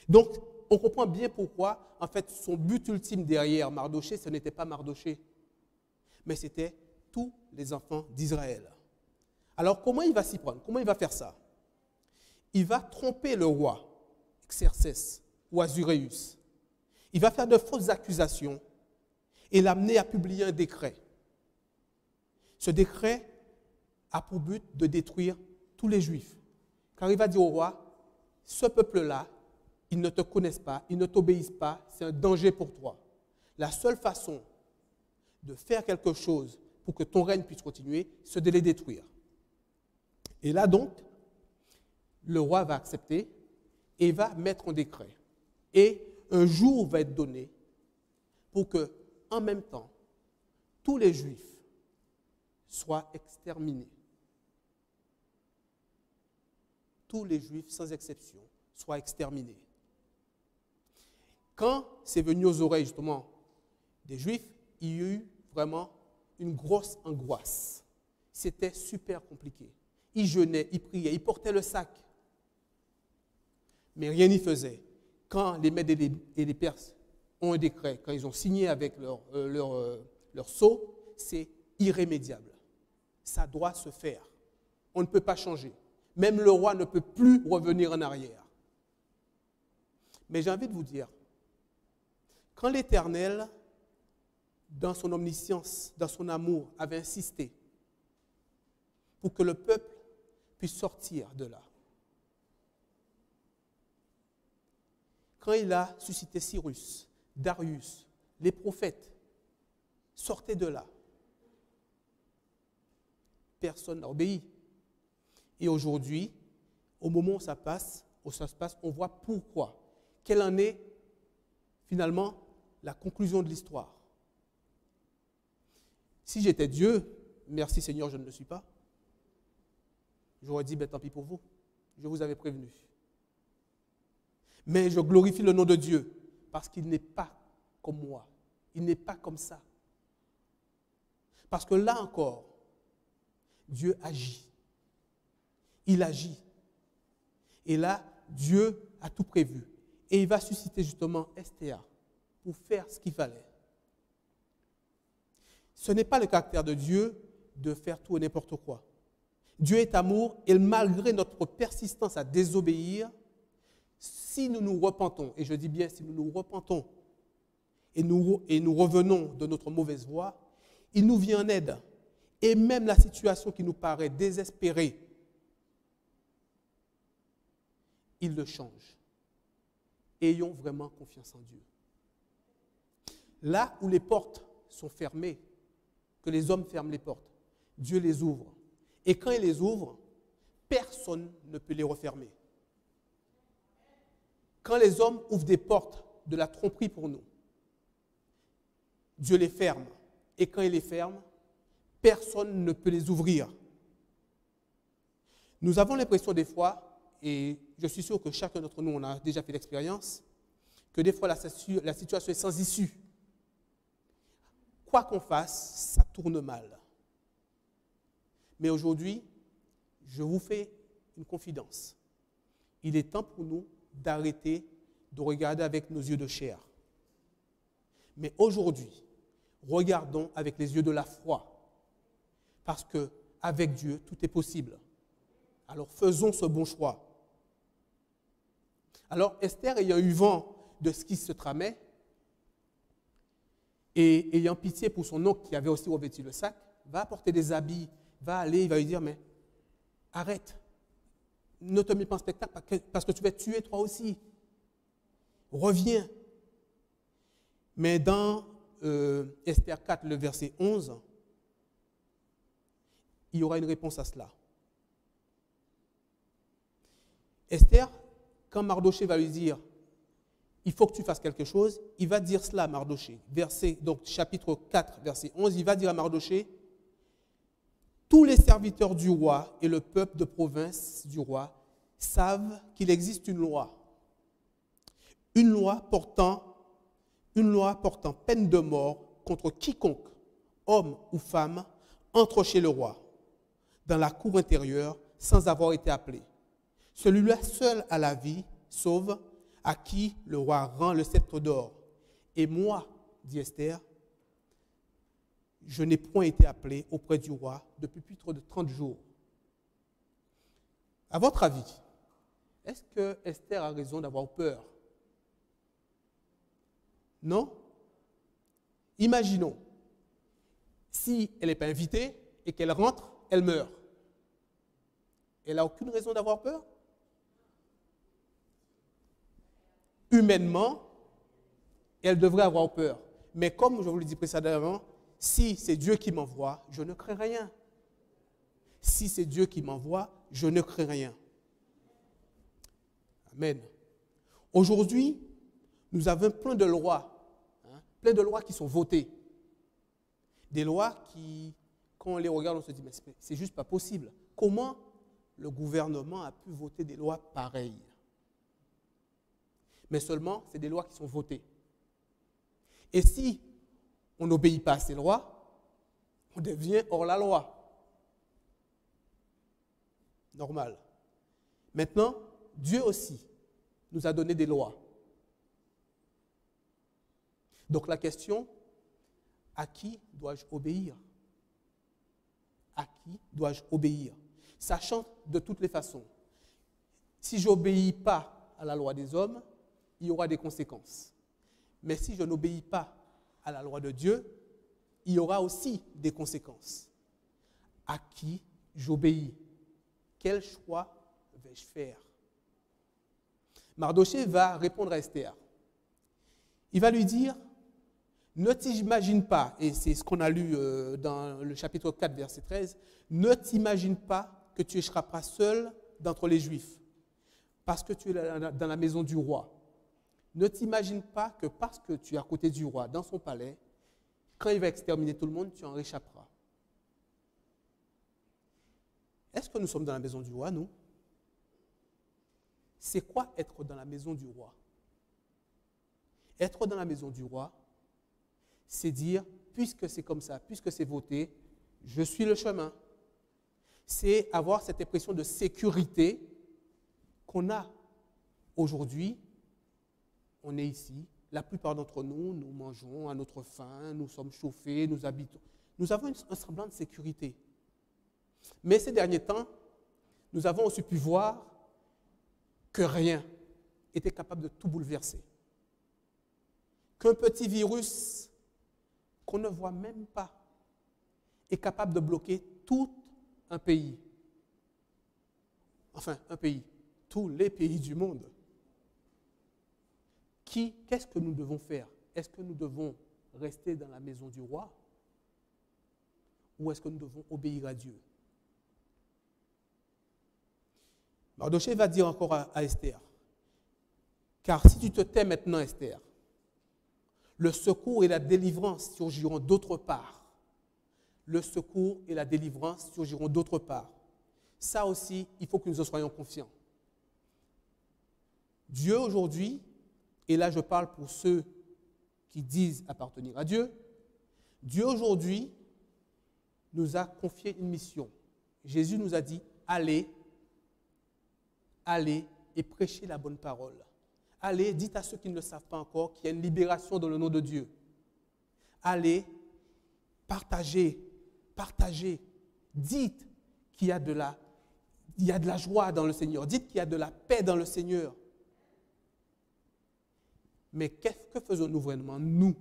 Donc, on comprend bien pourquoi, en fait, son but ultime derrière Mardoché, ce n'était pas Mardoché, mais c'était tous les enfants d'Israël. Alors, comment il va s'y prendre? Comment il va faire ça? Il va tromper le roi, Xerxès ou Azuréus. Il va faire de fausses accusations et l'amener à publier un décret. Ce décret a pour but de détruire tous les Juifs. Car il va dire au roi, ce peuple-là, ils ne te connaissent pas, ils ne t'obéissent pas, c'est un danger pour toi. La seule façon de faire quelque chose pour que ton règne puisse continuer, c'est de les détruire. Et là donc, le roi va accepter et va mettre un décret. Et un jour va être donné pour que, en même temps, tous les Juifs soient exterminés. Tous les Juifs, sans exception, soient exterminés. Quand c'est venu aux oreilles, justement, des Juifs, il y a eu vraiment une grosse angoisse. C'était super compliqué. Ils jeûnaient, ils priaient, ils portaient le sac. Mais rien n'y faisait. Quand les Mèdes et les Perses ont un décret, quand ils ont signé avec leur sceau, c'est irrémédiable. Ça doit se faire. On ne peut pas changer. Même le roi ne peut plus revenir en arrière. Mais j'ai envie de vous dire, quand l'Éternel, dans son omniscience, dans son amour, avait insisté pour que le peuple puisse sortir de là, quand il a suscité Cyrus, Darius, les prophètes, sortez de là. Personne n'a obéi. Et aujourd'hui, au moment où ça se passe, on voit pourquoi. Quelle en est finalement la conclusion de l'histoire. Si j'étais Dieu, merci Seigneur, je ne le suis pas, j'aurais dit, tant pis pour vous, je vous avais prévenu. Mais je glorifie le nom de Dieu parce qu'il n'est pas comme moi. Il n'est pas comme ça. Parce que là encore, Dieu agit. Il agit. Et là, Dieu a tout prévu. Et il va susciter justement Esther pour faire ce qu'il fallait. Ce n'est pas le caractère de Dieu de faire tout et n'importe quoi. Dieu est amour et malgré notre persistance à désobéir, si nous nous repentons, et je dis bien si nous nous repentons et nous revenons de notre mauvaise voie, il nous vient en aide. Et même la situation qui nous paraît désespérée, il le change. ayons vraiment confiance en Dieu. Là où les portes sont fermées, que les hommes ferment les portes, Dieu les ouvre. Et quand il les ouvre, personne ne peut les refermer. Quand les hommes ouvrent des portes de la tromperie pour nous, Dieu les ferme. Et quand il les ferme, personne ne peut les ouvrir. Nous avons l'impression des fois, et je suis sûr que chacun d'entre nous, on a déjà fait l'expérience, que des fois la situation est sans issue. Quoi qu'on fasse, ça tourne mal. Mais aujourd'hui, je vous fais une confidence. Il est temps pour nous d'arrêter de regarder avec nos yeux de chair. Mais aujourd'hui, regardons avec les yeux de la foi. Parce qu'avec Dieu, tout est possible. Alors faisons ce bon choix. Alors Esther, ayant eu vent de ce qui se tramait, et ayant pitié pour son oncle qui avait aussi revêtu le sac, va apporter des habits, va aller, il va lui dire, mais arrête, ne te mets pas en spectacle parce que tu vas te tuer toi aussi. Reviens. Mais dans Esther 4, le verset 11, il y aura une réponse à cela. Esther, quand Mardoché va lui dire, il faut que tu fasses quelque chose, il va dire cela à Mardoché. Donc chapitre 4, verset 11, il va dire à Mardoché, tous les serviteurs du roi et le peuple de province du roi savent qu'il existe une loi portant peine de mort contre quiconque, homme ou femme, entre chez le roi, dans la cour intérieure, sans avoir été appelé. Celui-là seul a la vie, sauve, à qui le roi rend le sceptre d'or. Et moi, dit Esther, je n'ai point été appelé auprès du roi depuis plus de 30 jours. À votre avis, est-ce que Esther a raison d'avoir peur? Non? Imaginons, si elle n'est pas invitée et qu'elle rentre, elle meurt. Elle n'a aucune raison d'avoir peur? Humainement, elle devrait avoir peur. Mais comme je vous l'ai dit précédemment, si c'est Dieu qui m'envoie, je ne crains rien. Si c'est Dieu qui m'envoie, je ne crains rien. Amen. Aujourd'hui, nous avons plein de lois qui sont votées. Des lois qui, quand on les regarde, on se dit, mais c'est juste pas possible. Comment le gouvernement a pu voter des lois pareilles? Mais seulement, c'est des lois qui sont votées. Et si on n'obéit pas à ces lois, on devient hors la loi. Normal. Maintenant, Dieu aussi nous a donné des lois. Donc la question, à qui dois-je obéir? À qui dois-je obéir? Sachant de toutes les façons, si je n'obéis pas à la loi des hommes, il y aura des conséquences. Mais si je n'obéis pas à la loi de Dieu, il y aura aussi des conséquences. À qui j'obéis? Quel choix vais-je faire? Mardoché va répondre à Esther. Il va lui dire, ne t'imagine pas, et c'est ce qu'on a lu dans le chapitre 4, verset 13, ne t'imagine pas que tu échapperas seul d'entre les Juifs, parce que tu es dans la maison du roi. Ne t'imagine pas que parce que tu es à côté du roi, dans son palais, quand il va exterminer tout le monde, tu en réchapperas. Est-ce que nous sommes dans la maison du roi, nous? C'est quoi être dans la maison du roi? Être dans la maison du roi, c'est dire, puisque c'est comme ça, puisque c'est voté, je suis le chemin. C'est avoir cette impression de sécurité qu'on a aujourd'hui. On est ici, la plupart d'entre nous, nous mangeons à notre faim, nous sommes chauffés, nous habitons. Nous avons un semblant de sécurité. Mais ces derniers temps, nous avons aussi pu voir que rien était capable de tout bouleverser. Qu'un petit virus qu'on ne voit même pas est capable de bloquer tout un pays. Enfin, un pays, tous les pays du monde. qu'est-ce que nous devons faire? Est-ce que nous devons rester dans la maison du roi ou est-ce que nous devons obéir à Dieu? Mardochée va dire encore à Esther, car si tu te tais maintenant, Esther, le secours et la délivrance surgiront d'autre part. Le secours et la délivrance surgiront d'autre part. Ça aussi, il faut que nous en soyons confiants. Dieu aujourd'hui, et là je parle pour ceux qui disent appartenir à Dieu, Dieu aujourd'hui nous a confié une mission. Jésus nous a dit, allez et prêchez la bonne parole. Allez, dites à ceux qui ne le savent pas encore qu'il y a une libération dans le nom de Dieu. Allez, partagez. Dites qu'il y a de la joie dans le Seigneur. Dites qu'il y a de la paix dans le Seigneur. Mais que faisons-nous vraiment, nous?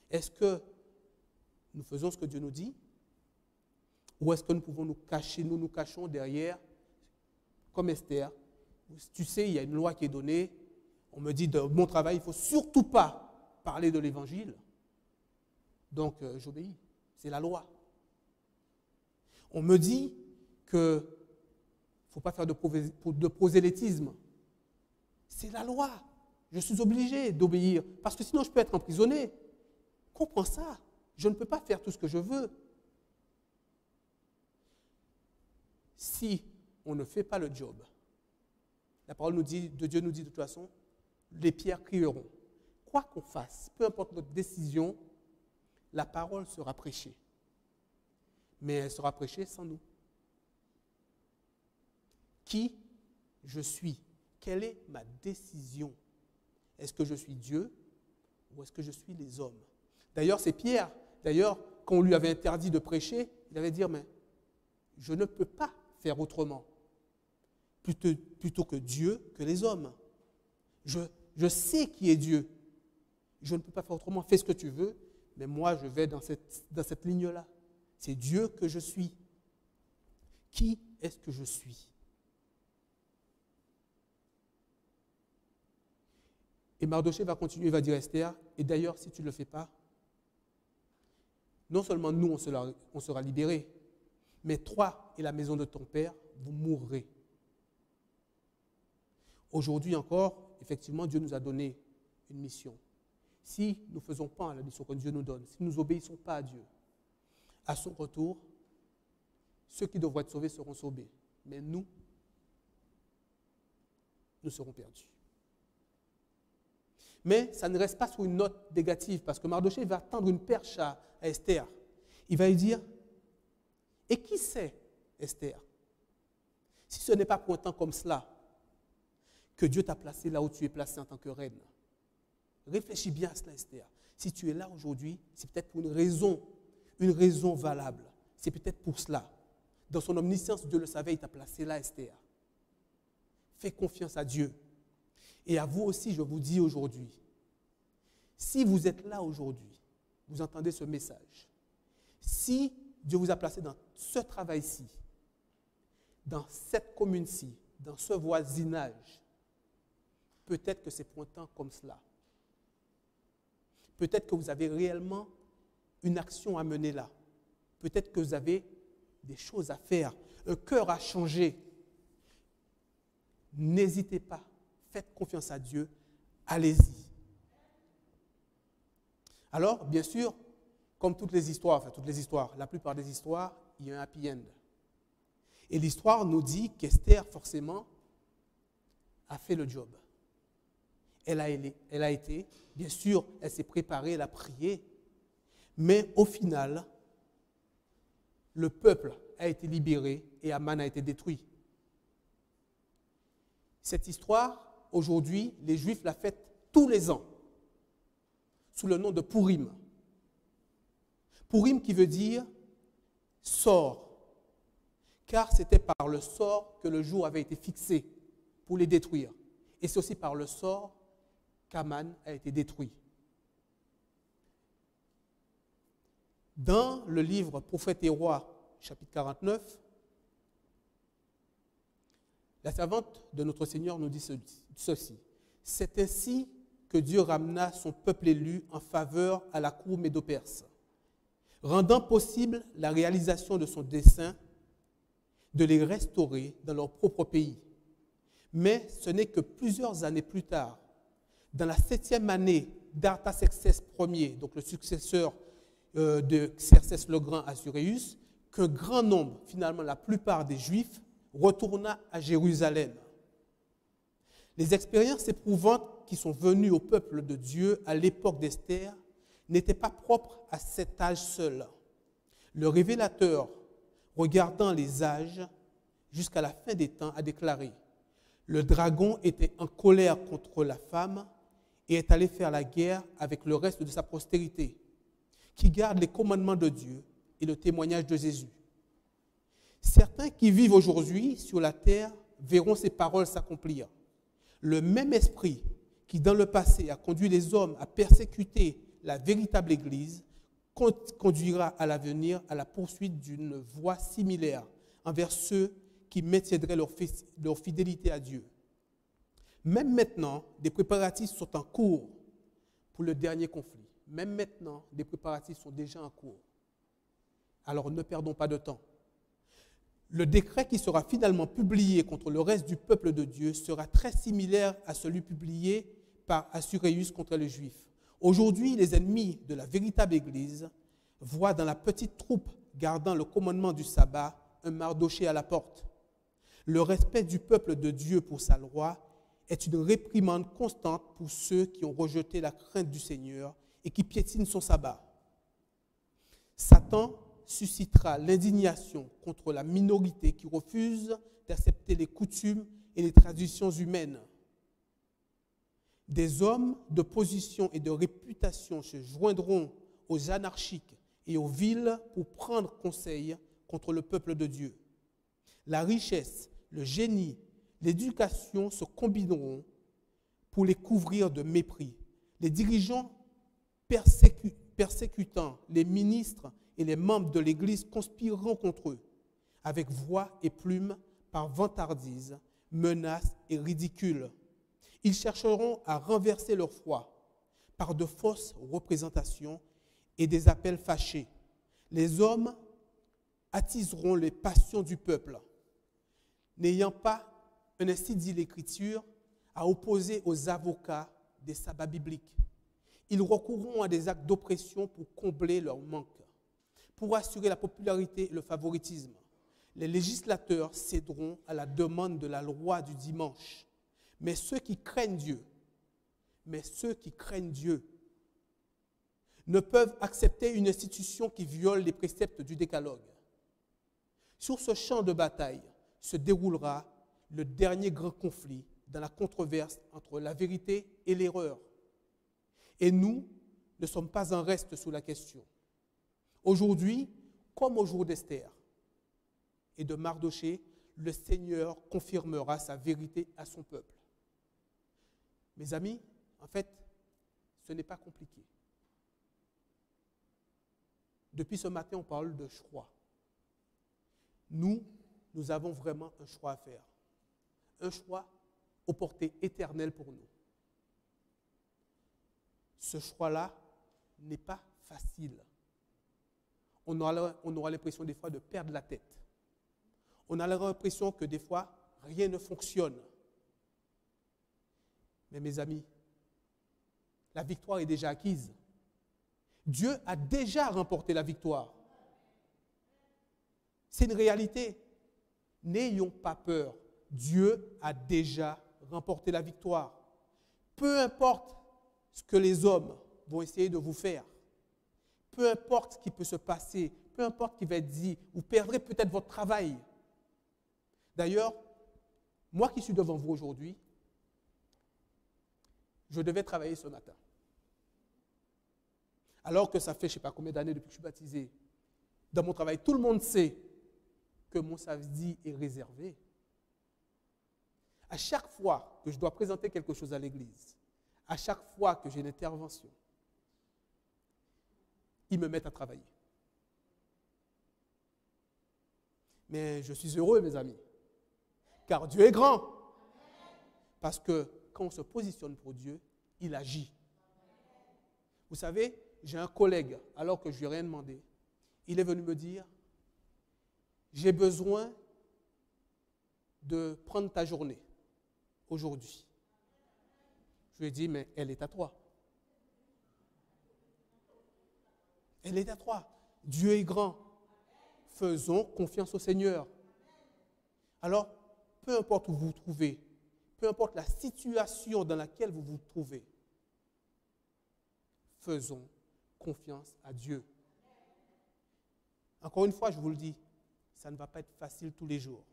Est-ce que nous faisons ce que Dieu nous dit? Ou est-ce que nous pouvons nous cacher, nous cachons derrière, comme Esther? Tu sais, il y a une loi qui est donnée. On me dit de mon travail, il ne faut surtout pas parler de l'évangile. Donc, j'obéis. C'est la loi. On me dit qu'il ne faut pas faire de prosélytisme. C'est la loi. Je suis obligé d'obéir parce que sinon je peux être emprisonné. Comprends ça. Je ne peux pas faire tout ce que je veux. Si on ne fait pas le job, la parole de Dieu nous dit de toute façon, les pierres crieront. Quoi qu'on fasse, peu importe notre décision, la parole sera prêchée. Mais elle sera prêchée sans nous. Qui je suis? Quelle est ma décision? Est-ce que je suis Dieu ou est-ce que je suis les hommes? D'ailleurs, c'est Pierre. D'ailleurs, quand on lui avait interdit de prêcher, il avait dit, mais je ne peux pas faire autrement. Plutôt que Dieu, que les hommes. Je sais qui est Dieu. Je ne peux pas faire autrement. Fais ce que tu veux, mais moi, je vais dans cette ligne-là. C'est Dieu que je suis. Qui est-ce que je suis? Et Mardochée va continuer, va dire à Esther, et d'ailleurs, si tu ne le fais pas, non seulement nous, on sera libérés, mais toi et la maison de ton père, vous mourrez. Aujourd'hui encore, effectivement, Dieu nous a donné une mission. Si nous ne faisons pas la mission que Dieu nous donne, si nous n'obéissons pas à Dieu, à son retour, ceux qui devraient être sauvés seront sauvés. Mais nous serons perdus. Mais ça ne reste pas sur une note négative, parce que Mardochée va tendre une perche à Esther. Il va lui dire, et qui c'est, Esther? Si ce n'est pas pour un temps comme cela que Dieu t'a placé là où tu es placé en tant que reine. Réfléchis bien à cela, Esther. Si tu es là aujourd'hui, c'est peut-être pour une raison valable. C'est peut-être pour cela. Dans son omniscience, Dieu le savait, il t'a placé là, Esther. Fais confiance à Dieu. Et à vous aussi, je vous dis aujourd'hui, si vous êtes là aujourd'hui, vous entendez ce message, si Dieu vous a placé dans ce travail-ci, dans cette commune-ci, dans ce voisinage, peut-être que c'est pour un temps comme cela. Peut-être que vous avez réellement une action à mener là. Peut-être que vous avez des choses à faire, un cœur à changer. N'hésitez pas. Faites confiance à Dieu, allez-y. Alors, bien sûr, comme toutes les histoires, la plupart des histoires, il y a un happy end. Et l'histoire nous dit qu'Esther, forcément, a fait le job. Elle a été, bien sûr, elle s'est préparée, elle a prié, mais au final, le peuple a été libéré et Aman a été détruit. Cette histoire, aujourd'hui, les Juifs la fêtent tous les ans, sous le nom de Purim. Purim qui veut dire sort, car c'était par le sort que le jour avait été fixé pour les détruire. Et c'est aussi par le sort qu'Aman a été détruit. Dans le livre Prophètes et Rois, chapitre 49, la servante de notre Seigneur nous dit ceci. C'est ainsi que Dieu ramena son peuple élu en faveur à la cour médo-perse, rendant possible la réalisation de son dessein de les restaurer dans leur propre pays. Mais ce n'est que plusieurs années plus tard, dans la 7e année d'Artaxerxès Ier, donc le successeur de Xerxès le Grand Assuérus, qu'un grand nombre, finalement la plupart des Juifs, retourna à Jérusalem. Les expériences éprouvantes qui sont venues au peuple de Dieu à l'époque d'Esther n'étaient pas propres à cet âge seul. Le révélateur, regardant les âges jusqu'à la fin des temps, a déclaré « Le dragon était en colère contre la femme et est allé faire la guerre avec le reste de sa postérité, qui garde les commandements de Dieu et le témoignage de Jésus. Certains qui vivent aujourd'hui sur la terre verront ces paroles s'accomplir. Le même esprit qui, dans le passé, a conduit les hommes à persécuter la véritable Église, conduira à l'avenir à la poursuite d'une voie similaire envers ceux qui maintiendraient leur fidélité à Dieu. Même maintenant, des préparatifs sont en cours pour le dernier conflit. Même maintenant, des préparatifs sont déjà en cours. Alors ne perdons pas de temps. Le décret qui sera finalement publié contre le reste du peuple de Dieu sera très similaire à celui publié par Assuérus contre les Juifs. Aujourd'hui, les ennemis de la véritable Église voient dans la petite troupe gardant le commandement du sabbat un Mardochée à la porte. Le respect du peuple de Dieu pour sa loi est une réprimande constante pour ceux qui ont rejeté la crainte du Seigneur et qui piétinent son sabbat. Satan suscitera l'indignation contre la minorité qui refuse d'accepter les coutumes et les traditions humaines. Des hommes de position et de réputation se joindront aux anarchiques et aux vils pour prendre conseil contre le peuple de Dieu. La richesse, le génie, l'éducation se combineront pour les couvrir de mépris. Les dirigeants persécutant les ministres et les membres de l'Église conspireront contre eux, avec voix et plumes, par vantardise, menaces et ridicule. Ils chercheront à renverser leur foi par de fausses représentations et des appels fâchés. Les hommes attiseront les passions du peuple, n'ayant pas, ainsi dit l'Écriture, à opposer aux avocats des sabbats bibliques. Ils recourront à des actes d'oppression pour combler leur manque, pour assurer la popularité et le favoritisme. Les législateurs céderont à la demande de la loi du dimanche. Mais ceux qui craignent Dieu ne peuvent accepter une institution qui viole les préceptes du décalogue. Sur ce champ de bataille se déroulera le dernier grand conflit dans la controverse entre la vérité et l'erreur. Et nous ne sommes pas en reste sur la question. Aujourd'hui, comme au jour d'Esther et de Mardochée, le Seigneur confirmera sa vérité à son peuple. Mes amis, en fait, ce n'est pas compliqué. Depuis ce matin, on parle de choix. Nous avons vraiment un choix à faire. Un choix aux portées éternelles pour nous. Ce choix-là n'est pas facile. On aura l'impression des fois de perdre la tête. On a l'impression que des fois, rien ne fonctionne. Mais mes amis, la victoire est déjà acquise. Dieu a déjà remporté la victoire. C'est une réalité. N'ayons pas peur. Dieu a déjà remporté la victoire. Peu importe ce que les hommes vont essayer de vous faire, peu importe ce qui peut se passer, peu importe ce qui va être dit, vous perdrez peut-être votre travail. D'ailleurs, moi qui suis devant vous aujourd'hui, je devais travailler ce matin. Alors que ça fait je ne sais pas combien d'années depuis que je suis baptisé. Dans mon travail, tout le monde sait que mon samedi est réservé. À chaque fois que je dois présenter quelque chose à l'église, à chaque fois que j'ai une intervention, ils me mettent à travailler. Mais je suis heureux, mes amis, car Dieu est grand. Parce que quand on se positionne pour Dieu, il agit. Vous savez, j'ai un collègue, alors que je ne lui ai rien demandé, il est venu me dire, j'ai besoin de prendre ta journée aujourd'hui. Je lui ai dit, mais elle est à toi. Elle est à toi. Dieu est grand. Faisons confiance au Seigneur. Alors, peu importe où vous vous trouvez, peu importe la situation dans laquelle vous vous trouvez, faisons confiance à Dieu. Encore une fois, je vous le dis, ça ne va pas être facile tous les jours.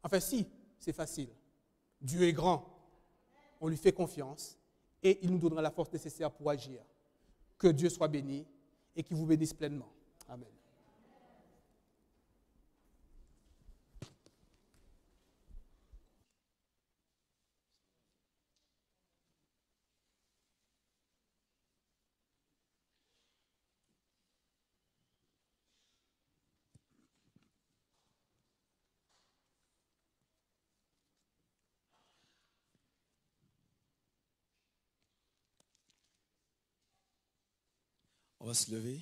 Enfin, si, c'est facile. Dieu est grand. On lui fait confiance et il nous donnera la force nécessaire pour agir. Que Dieu soit béni et qu'il vous bénisse pleinement. Amen. On va se lever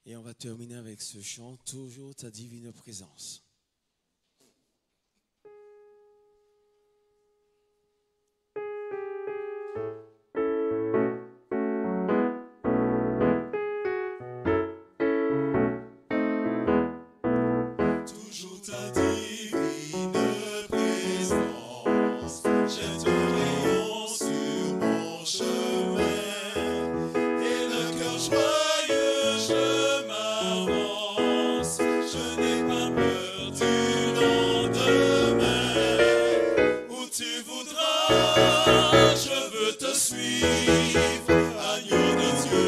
et on va terminer avec ce chant, toujours ta divine présence. Toujours ta divine présence, jette un rayon sur mon chemin. Joyeux, je m'avance, je n'ai pas peur du lendemain. Où tu voudras, je veux te suivre, agneau de Dieu,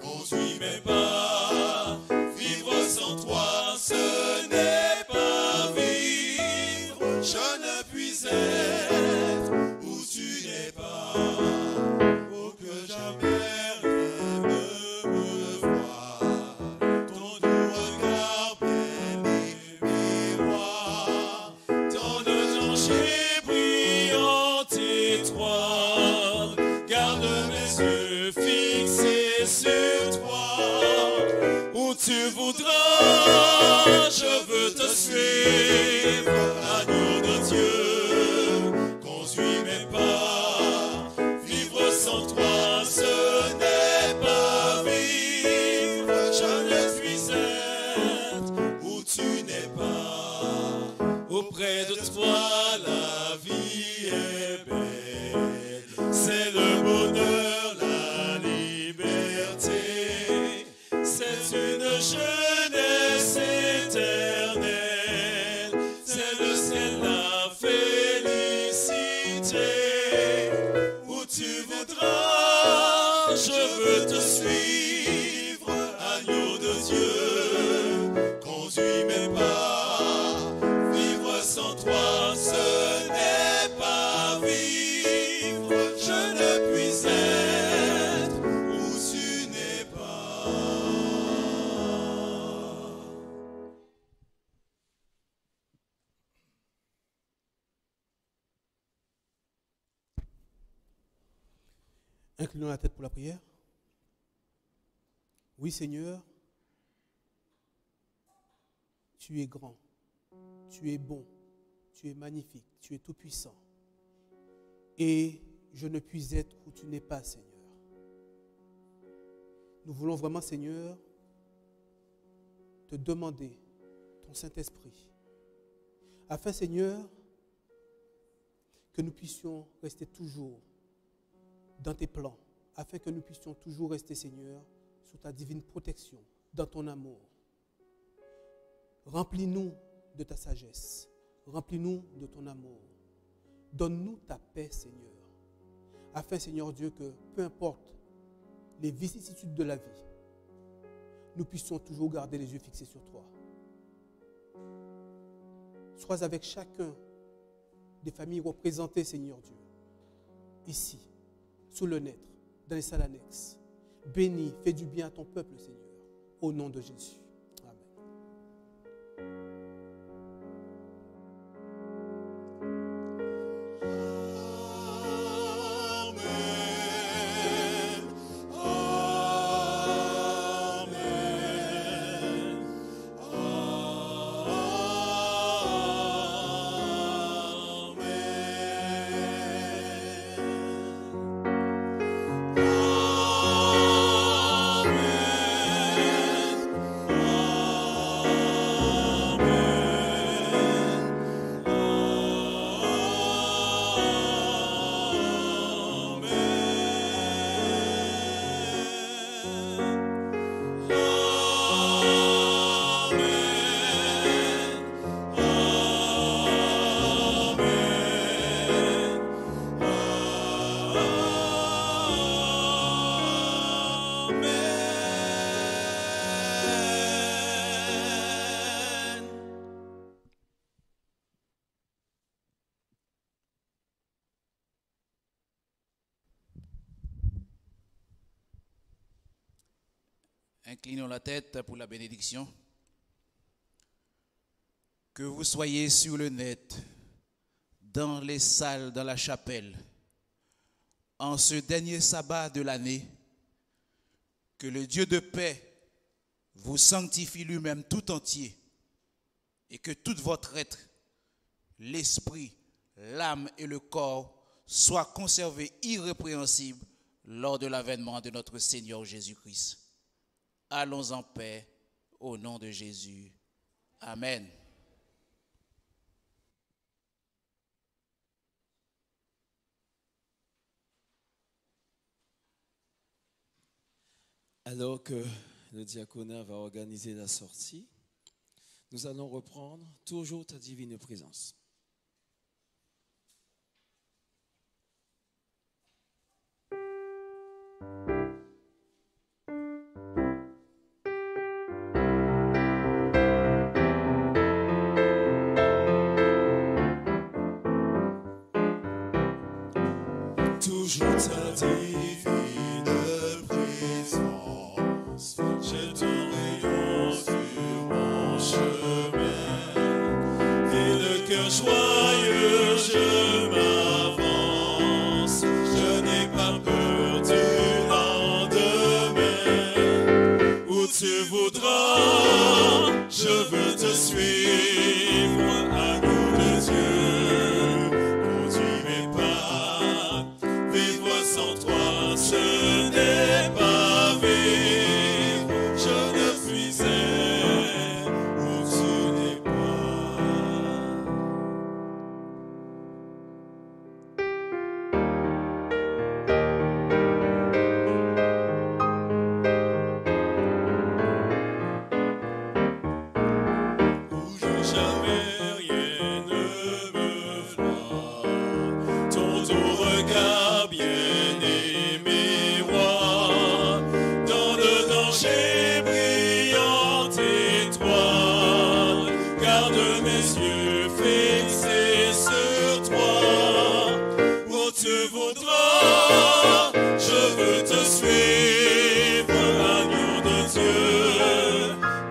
conduis mes pas. Vivre sans toi, ce n'est pas vivre, je ne puis être où tu n'es pas, oh que jamais. Tu voudras, je veux te suivre, agneau de Dieu, conduis mes pas. Vivre sans toi, ce n'est pas vivre, je ne puis être où tu n'es pas. Auprès de toi, la vie est belle, c'est le bonheur, la liberté. C'est une jeunesse éternelle, c'est le ciel, la félicité. Où tu voudras, je veux te suivre, agneau de Dieu, conduis mes pas. Vivre sans toi, ce n'est pas vivre, je ne puis être où tu n'es pas. Inclinons la tête pour la prière. Oui, Seigneur, tu es grand, tu es bon, tu es magnifique, tu es tout-puissant. Et je ne puis être où tu n'es pas, Seigneur. Nous voulons vraiment, Seigneur, te demander ton Saint-Esprit, afin, Seigneur, que nous puissions rester toujours dans tes plans, afin que nous puissions toujours rester, Seigneur, sous ta divine protection, dans ton amour. Remplis-nous de ta sagesse, remplis-nous de ton amour. Donne-nous ta paix, Seigneur, afin, Seigneur Dieu, que peu importe les vicissitudes de la vie, nous puissions toujours garder les yeux fixés sur toi. Sois avec chacun des familles représentées, Seigneur Dieu, ici, sous le net, dans les salles annexes. Bénis, fais du bien à ton peuple, Seigneur, au nom de Jésus. Amen. Inclinons la tête pour la bénédiction. Que vous soyez sur le net, dans les salles, dans la chapelle, en ce dernier sabbat de l'année, que le Dieu de paix vous sanctifie lui-même tout entier et que tout votre être, l'esprit, l'âme et le corps soient conservés irrépréhensibles lors de l'avènement de notre Seigneur Jésus-Christ. Allons en paix au nom de Jésus. Amen. Alors que le diaconat va organiser la sortie, nous allons reprendre toujours ta divine présence. Toujours ta divine présence, jette un rayon sur mon chemin, et le cœur joyeux je m'avance, je n'ai pas peur du lendemain, où tu voudras, je veux te suivre, agneau de Dieu, conduis mes pas. Vivre sans toi, ce n'est pas vivre. Je ne puisais où tu n'es pas. Où jamais rien ne me fera. Ton doux regard bien-aimé roi, dans le danger brillant étoile, garde mes yeux fixés sur toi. Où tu voudras, je veux te suivre, agneau de Dieu,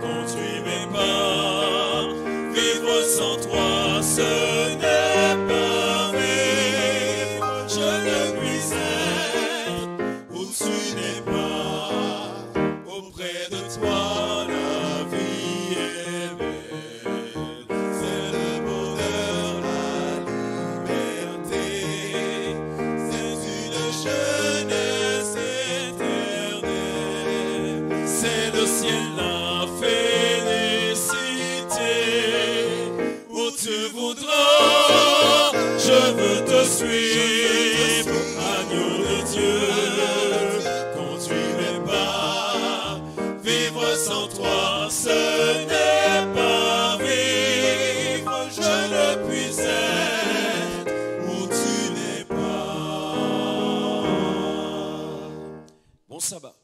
conduis mes pas. Vivre sans toi, ce n'est pas vivre. Je ne puis être où tu n'es pas. Auprès de toi, la vie est belle. C'est le bonheur, la liberté. C'est une jeunesse éternelle. C'est le ciel, la félicité. Où tu voudras, je veux te suivre, agneau de Dieu, conduis mes pas. Vivre sans toi, ce n'est pas vivre. Je ne puis être où tu n'es pas. Bon sabbat.